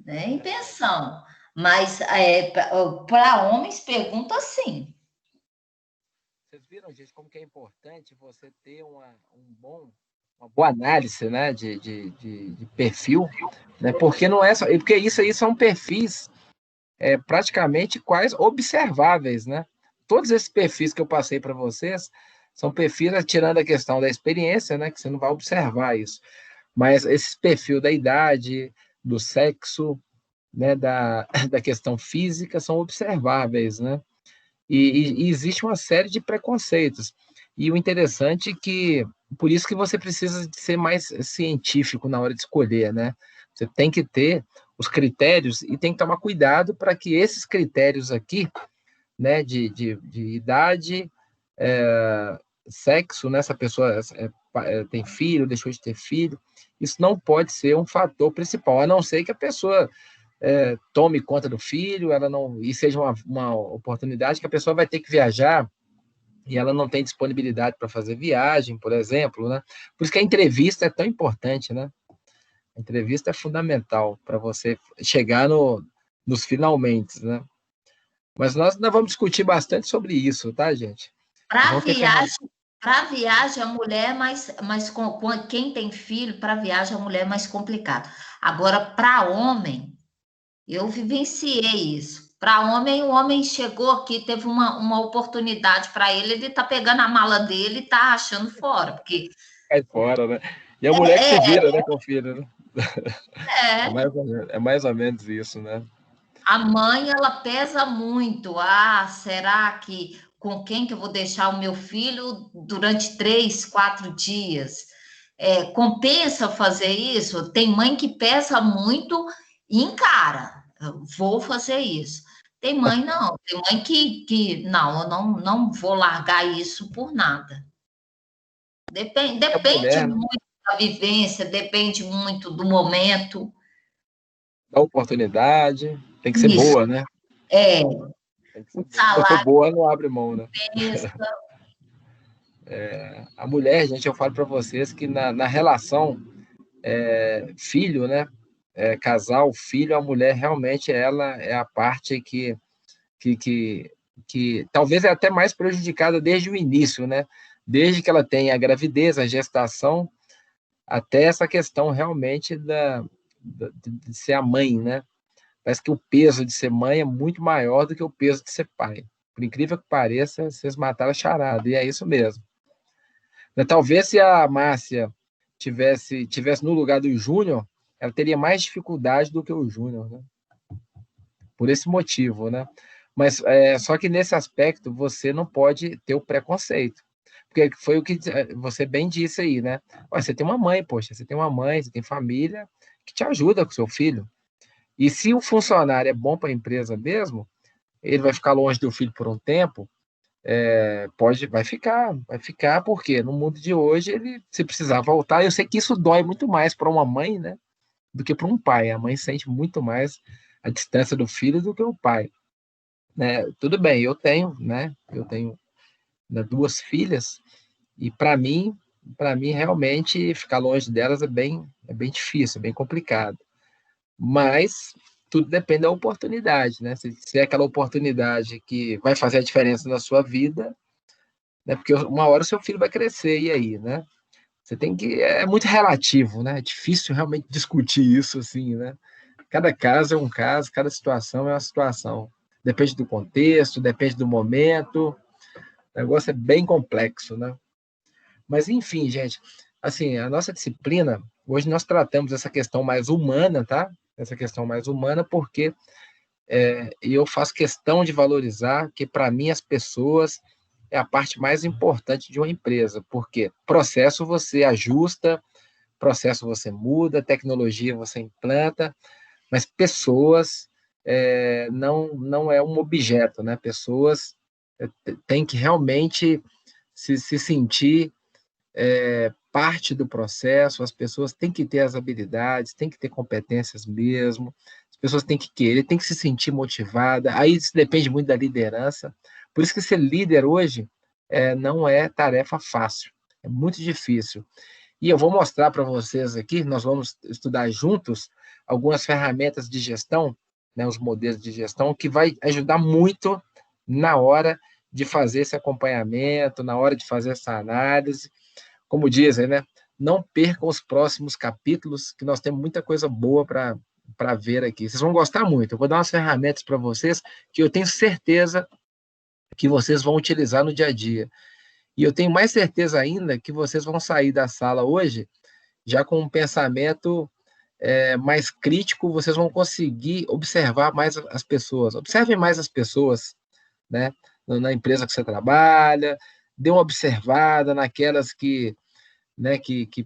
S10: Nem pensão. Mas para homens, pergunta sim.
S1: Vocês viram, gente, como que é importante você ter uma boa análise, né, de perfil, né? Porque não é só, porque isso aí são perfis praticamente quase observáveis, né? Todos esses perfis que eu passei para vocês são perfis, tirando a questão da experiência, né, que você não vai observar isso, mas esse perfil da idade, do sexo, né, da questão física são observáveis, né? E existe uma série de preconceitos. E o interessante é que, por isso que você precisa de ser mais científico na hora de escolher, né? Você tem que ter os critérios e tem que tomar cuidado para que esses critérios aqui, né, de idade, sexo, né, essa pessoa tem filho, deixou de ter filho, isso não pode ser um fator principal, a não ser que a pessoa tome conta do filho, ela não, e seja uma oportunidade que a pessoa vai ter que viajar e ela não tem disponibilidade para fazer viagem, por exemplo, né? Por isso que a entrevista é tão importante, né? A entrevista é fundamental para você chegar nos finalmente, né? Mas nós vamos discutir bastante sobre isso, tá, gente?
S10: Para viagem, a mulher é mais quem tem filho, para viagem, a mulher é mais complicado. Agora, para homem, eu vivenciei isso. Para homem, o homem chegou aqui, teve uma oportunidade para ele está pegando a mala dele e está achando fora, porque...
S1: Cai fora, né? E a mulher que se vira, né, com o filho, né? É mais ou menos isso, né?
S10: A mãe, ela pesa muito. Ah, será que com quem que eu vou deixar o meu filho durante 3, 4 dias? Compensa fazer isso? Tem mãe que pesa muito e encara. Eu vou fazer isso. Tem mãe não. Tem mãe que não, eu não vou largar isso por nada. Depende
S1: mulher, né?
S10: muito da vivência, depende muito do momento.
S1: Da oportunidade, tem que ser boa, né?
S10: O salário.
S1: Se for boa, não abre mão, né? A mulher, gente, eu falo para vocês que na relação filho, né? Casal, filho, a mulher realmente ela é a parte que talvez é até mais prejudicada desde o início, né? Desde que ela tem a gravidez, a gestação, até essa questão realmente de ser a mãe, né? Parece que o peso de ser mãe é muito maior do que o peso de ser pai. Por incrível que pareça, vocês mataram a charada, e é isso mesmo. Talvez se a Márcia tivesse no lugar do Júnior, ela teria mais dificuldade do que o Júnior, né? Por esse motivo, né? Mas só que nesse aspecto você não pode ter o preconceito, porque foi o que você bem disse aí, né? Você tem uma mãe, poxa, você tem uma mãe, você tem família que te ajuda com o seu filho. E se o funcionário é bom para a empresa mesmo, ele vai ficar longe do filho por um tempo, vai ficar, porque no mundo de hoje, se precisar voltar, eu sei que isso dói muito mais para uma mãe, né, do que para um pai. A mãe sente muito mais a distância do filho do que o pai. Né? Tudo bem, eu tenho 2 filhas, e para mim realmente ficar longe delas é bem difícil, é bem complicado. Mas tudo depende da oportunidade, né? Se é aquela oportunidade que vai fazer a diferença na sua vida, né? Porque uma hora o seu filho vai crescer, e aí, né? Você tem que... É muito relativo, né? É difícil realmente discutir isso, assim, né? Cada caso é um caso, cada situação é uma situação. Depende do contexto, depende do momento. O negócio é bem complexo, né? Mas, enfim, gente, assim, a nossa disciplina, hoje nós tratamos essa questão mais humana, tá? Essa questão mais humana, porque eu faço questão de valorizar que, para mim, as pessoas é a parte mais importante de uma empresa, porque processo você ajusta, processo você muda, tecnologia você implanta, mas pessoas não é um objeto, né? Pessoas têm que realmente se sentir parte do processo, as pessoas têm que ter as habilidades, têm que ter competências mesmo, as pessoas têm que querer, têm que se sentir motivada, aí isso depende muito da liderança. Por isso que ser líder hoje não é tarefa fácil, é muito difícil. E eu vou mostrar para vocês aqui, nós vamos estudar juntos algumas ferramentas de gestão, né, os modelos de gestão, que vai ajudar muito na hora de fazer esse acompanhamento, na hora de fazer essa análise. Como dizem, né? Não percam os próximos capítulos, que nós temos muita coisa boa para ver aqui. Vocês vão gostar muito. Eu vou dar umas ferramentas para vocês que eu tenho certeza que vocês vão utilizar no dia a dia. E eu tenho mais certeza ainda que vocês vão sair da sala hoje já com um pensamento mais crítico, vocês vão conseguir observar mais as pessoas. Observem mais as pessoas, né? Na empresa que você trabalha, dê uma observada naquelas que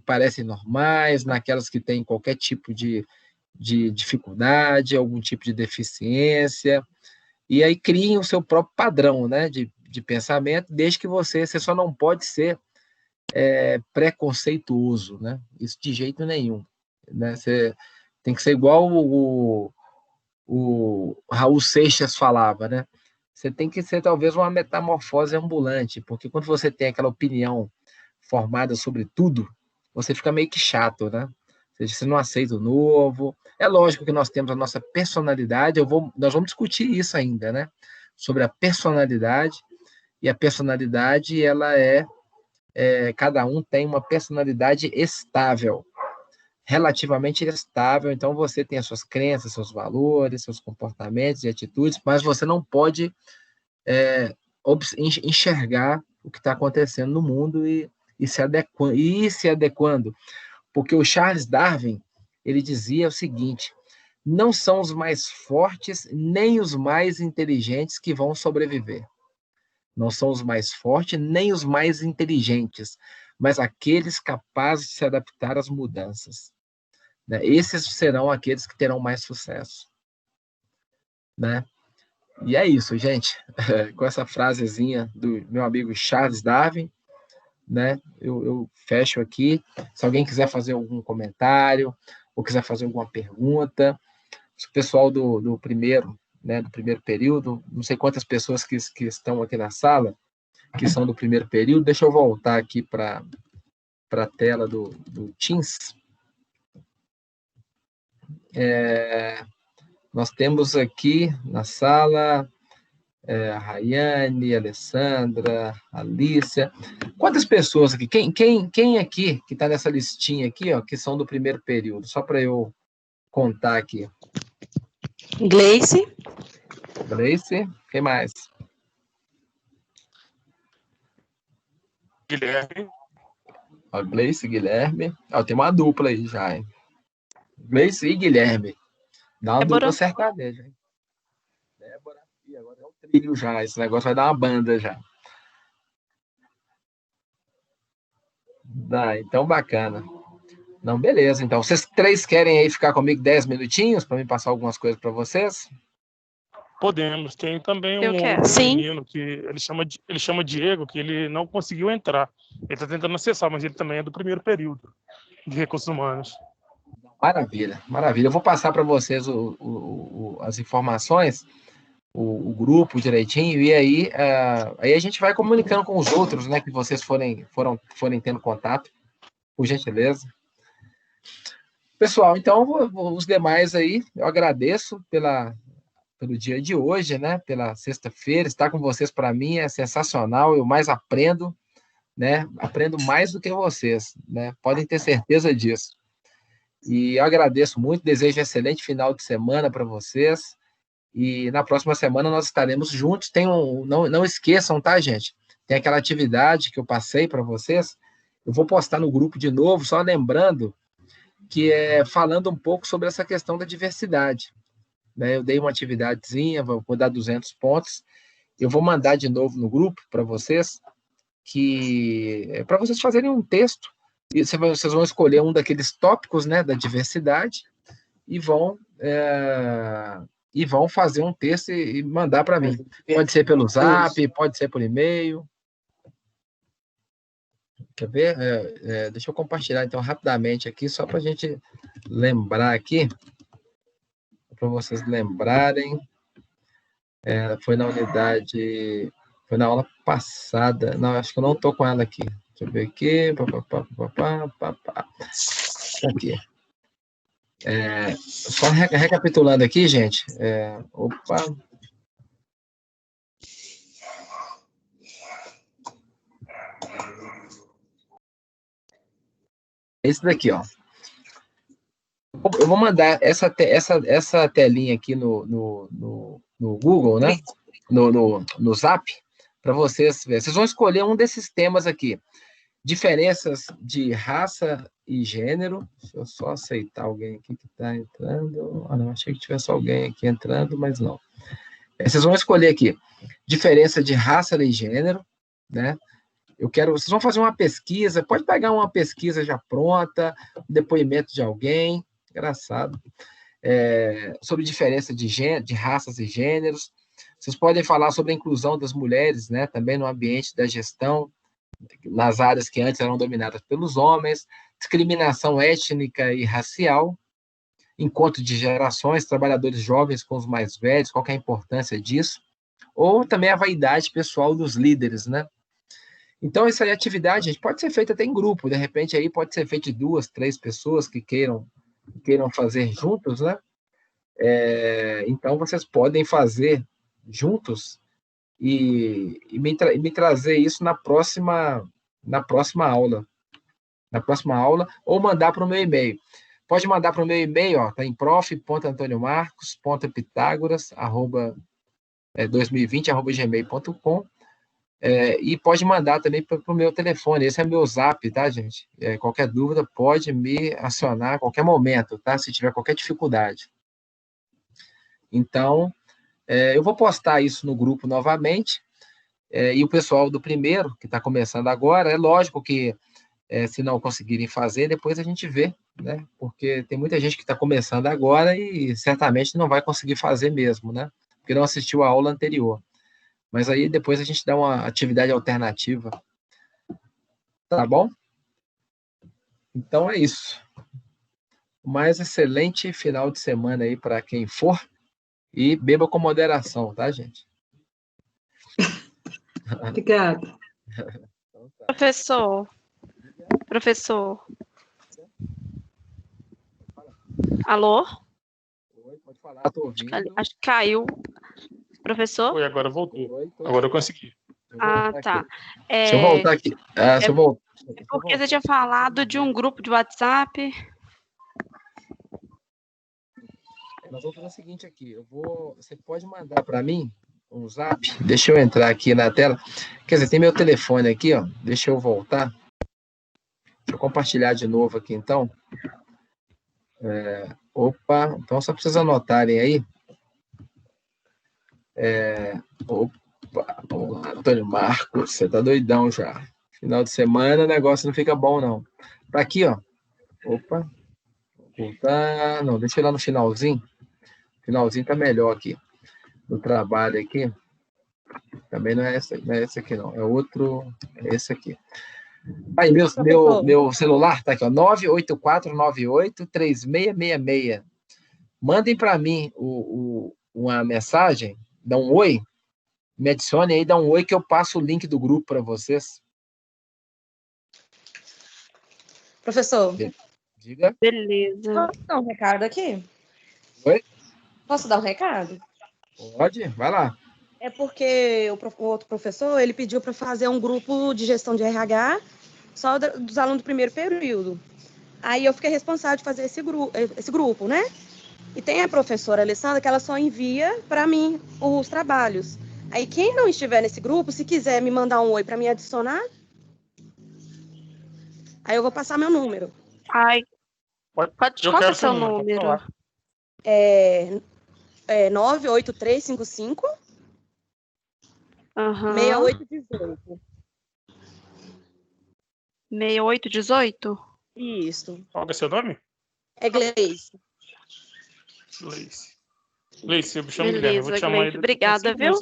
S1: parecem normais, naquelas que têm qualquer tipo de de dificuldade, algum tipo de deficiência, e aí criem o seu próprio padrão, né, de pensamento, desde que você só não pode ser preconceituoso, né, isso de jeito nenhum, né, você tem que ser igual o Raul Seixas falava, né, você tem que ser talvez uma metamorfose ambulante, porque quando você tem aquela opinião formada sobre tudo, você fica meio que chato, né? Ou seja, você não aceita o novo. É lógico que nós temos a nossa personalidade, nós vamos discutir isso ainda, né? Sobre a personalidade, e a personalidade, ela cada um tem uma personalidade estável, relativamente estável, então você tem as suas crenças, seus valores, seus comportamentos e atitudes, mas você não pode enxergar o que está acontecendo no mundo e se adequando, porque o Charles Darwin, ele dizia o seguinte: não são os mais fortes nem os mais inteligentes que vão sobreviver. Não são os mais fortes nem os mais inteligentes, mas aqueles capazes de se adaptar às mudanças. Né? Esses serão aqueles que terão mais sucesso. Né? E é isso, gente. Com essa frasezinha do meu amigo Charles Darwin, né? Eu fecho aqui. Se alguém quiser fazer algum comentário ou quiser fazer alguma pergunta, o pessoal do primeiro, né, do primeiro período, não sei quantas pessoas que estão aqui na sala, que são do primeiro período, deixa eu voltar aqui para a tela do Teams. Nós temos aqui na sala a Rayane, a Alessandra, a Alícia. Quantas pessoas aqui? Quem aqui, que está nessa listinha aqui, ó, que são do primeiro período? Só para eu contar aqui.
S6: Gleice.
S1: Gleice. Quem mais?
S2: Guilherme.
S1: Ó, Gleice e Guilherme. Ó, tem uma dupla aí já, hein? Gleice e Guilherme. Dá uma dupla sertaneja, hein? Débora. E agora é um trio já. Esse negócio vai dar uma banda já. Então, bacana. Não, beleza. Então, vocês três querem aí ficar comigo 10 minutinhos para me passar algumas coisas para vocês?
S2: Podemos. Tem também um menino que ele chama Diego, que ele não conseguiu entrar. Ele está tentando acessar, mas ele também é do primeiro período de recursos humanos.
S1: Maravilha, maravilha. Eu vou passar para vocês as informações, o grupo direitinho, e aí a gente vai comunicando com os outros, né, que vocês forem tendo contato, por gentileza. Pessoal, então, os demais aí, eu agradeço pelo dia de hoje, né, pela sexta-feira. Estar com vocês, para mim, é sensacional. Eu mais aprendo, né, aprendo mais do que vocês, né, podem ter certeza disso. E eu agradeço muito, desejo um excelente final de semana para vocês. E na próxima semana nós estaremos juntos. Não esqueçam, tá, gente? Tem aquela atividade que eu passei para vocês. Eu vou postar no grupo de novo, só lembrando que falando um pouco sobre essa questão da diversidade. Né? Eu dei uma atividadezinha, vou dar 200 pontos. Eu vou mandar de novo no grupo para vocês, para vocês fazerem um texto. E vocês vão escolher um daqueles tópicos, né, da diversidade e vão fazer um texto e mandar para mim. Pode ser pelo Zap, pode ser por e-mail. Quer ver? Deixa eu compartilhar, então, rapidamente aqui, só para a gente lembrar aqui, para vocês lembrarem. Foi na unidade... Foi na aula passada. Não, acho que eu não estou com ela aqui. Deixa eu ver aqui. Aqui. Só recapitulando aqui, gente. Opa. Esse daqui, ó. Eu vou mandar essa telinha aqui no Google, né? No Zap, para vocês verem. Vocês vão escolher um desses temas aqui. Diferenças de raça e gênero. Deixa eu só aceitar alguém aqui que está entrando. Não, achei que tivesse alguém aqui entrando, mas não. Vocês vão escolher aqui. Diferença de raça e gênero, né? Vocês vão fazer uma pesquisa, pode pegar uma pesquisa já pronta, um depoimento de alguém, engraçado. sobre diferença de gênero, de raças e gêneros. Vocês podem falar sobre a inclusão das mulheres, né, também no ambiente da gestão, nas áreas que antes eram dominadas pelos homens, discriminação étnica e racial, encontro de gerações, trabalhadores jovens com os mais velhos, qual que é a importância disso, ou também a vaidade pessoal dos líderes, né? Então, essa atividade, gente, pode ser feita até em grupo, de repente aí pode ser feita de 2, 3 pessoas que queiram fazer juntos, né? Então, vocês podem fazer juntos e me trazer isso na próxima aula. Na próxima aula, ou mandar para o meu e-mail. Pode mandar para o meu e-mail, ó, tá em prof.antoniomarcos.pitagora@2020@gmail.com, e pode mandar também para o meu telefone. Esse é meu zap, tá, gente? Qualquer dúvida pode me acionar a qualquer momento, tá? Se tiver qualquer dificuldade. Então, eu vou postar isso no grupo novamente, e o pessoal do primeiro, que está começando agora, é lógico que se não conseguirem fazer, depois a gente vê, né? Porque tem muita gente que está começando agora e certamente não vai conseguir fazer mesmo, né? Porque não assistiu a aula anterior. Mas aí depois a gente dá uma atividade alternativa. Tá bom? Então é isso. Mais excelente final de semana aí para quem for. E beba com moderação, tá, gente?
S9: Obrigada.
S1: Então, tá.
S3: Professor. Alô?
S1: Oi, pode falar, tô ouvindo.
S3: Acho que caiu. Professor?
S2: Oi, agora voltou. Agora eu consegui.
S3: Tá.
S1: Deixa eu voltar aqui.
S3: Porque você tinha falado de um grupo de WhatsApp.
S1: Nós vamos fazer o seguinte aqui. Você pode mandar para mim um zap. Deixa eu entrar aqui na tela. Quer dizer, tem meu telefone aqui, ó. Deixa eu voltar. Deixa eu compartilhar de novo aqui, então. Então só precisa anotarem aí. Vamos lá, Antônio Marcos, você tá doidão já. Final de semana o negócio não fica bom, não. Tá aqui, ó. Vou voltar. Não, deixa eu ir lá no finalzinho. Finalzinho tá melhor aqui. No trabalho aqui. Também não é esse aqui, não. É outro. É esse aqui. Aí, meu celular tá aqui, ó. 984983666. Mandem para mim uma mensagem, dá um oi, me adicione aí, dá um oi que eu passo o link do grupo para vocês.
S6: Professor.
S1: Diga.
S3: Beleza.
S6: Posso dar um recado aqui?
S1: Oi?
S6: Posso dar um recado?
S1: Pode, vai lá.
S6: É porque o outro professor, ele pediu para fazer um grupo de gestão de RH só dos alunos do primeiro período. Aí eu fiquei responsável de fazer esse grupo, né? E tem a professora Alessandra que ela só envia para mim os trabalhos. Aí quem não estiver nesse grupo, se quiser me mandar um oi para me adicionar, aí eu vou passar meu número.
S3: Qual que é o seu número?
S6: 98355 6818.
S3: 6818?
S6: Isso.
S2: Qual que é seu nome?
S6: É Gleice.
S2: Gleice, eu me chamo Guilherme. Eu vou te chamar aí.
S3: Obrigada, viu?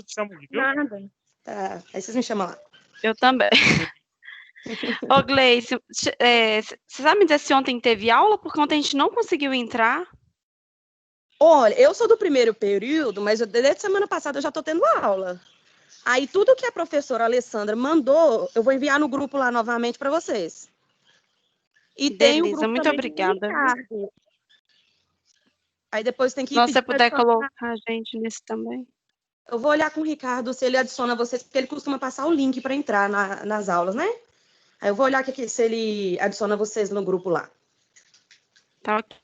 S6: Nada. Tá. Aí vocês me chamam lá.
S3: Eu também. Ô, Gleice, você sabe me dizer se ontem teve aula? Porque ontem a gente não conseguiu entrar.
S6: Olha, eu sou do primeiro período, mas desde semana passada eu já estou tendo aula. Aí tudo que a professora Alessandra mandou, eu vou enviar no grupo lá novamente para vocês. E tem o grupo
S3: muito obrigada.
S6: Aí depois tem que...
S3: Se você puder colocar a gente nesse também.
S6: Eu vou olhar com o Ricardo se ele adiciona vocês, porque ele costuma passar o link para entrar nas aulas, né? Aí eu vou olhar aqui se ele adiciona vocês no grupo lá.
S3: Tá ok.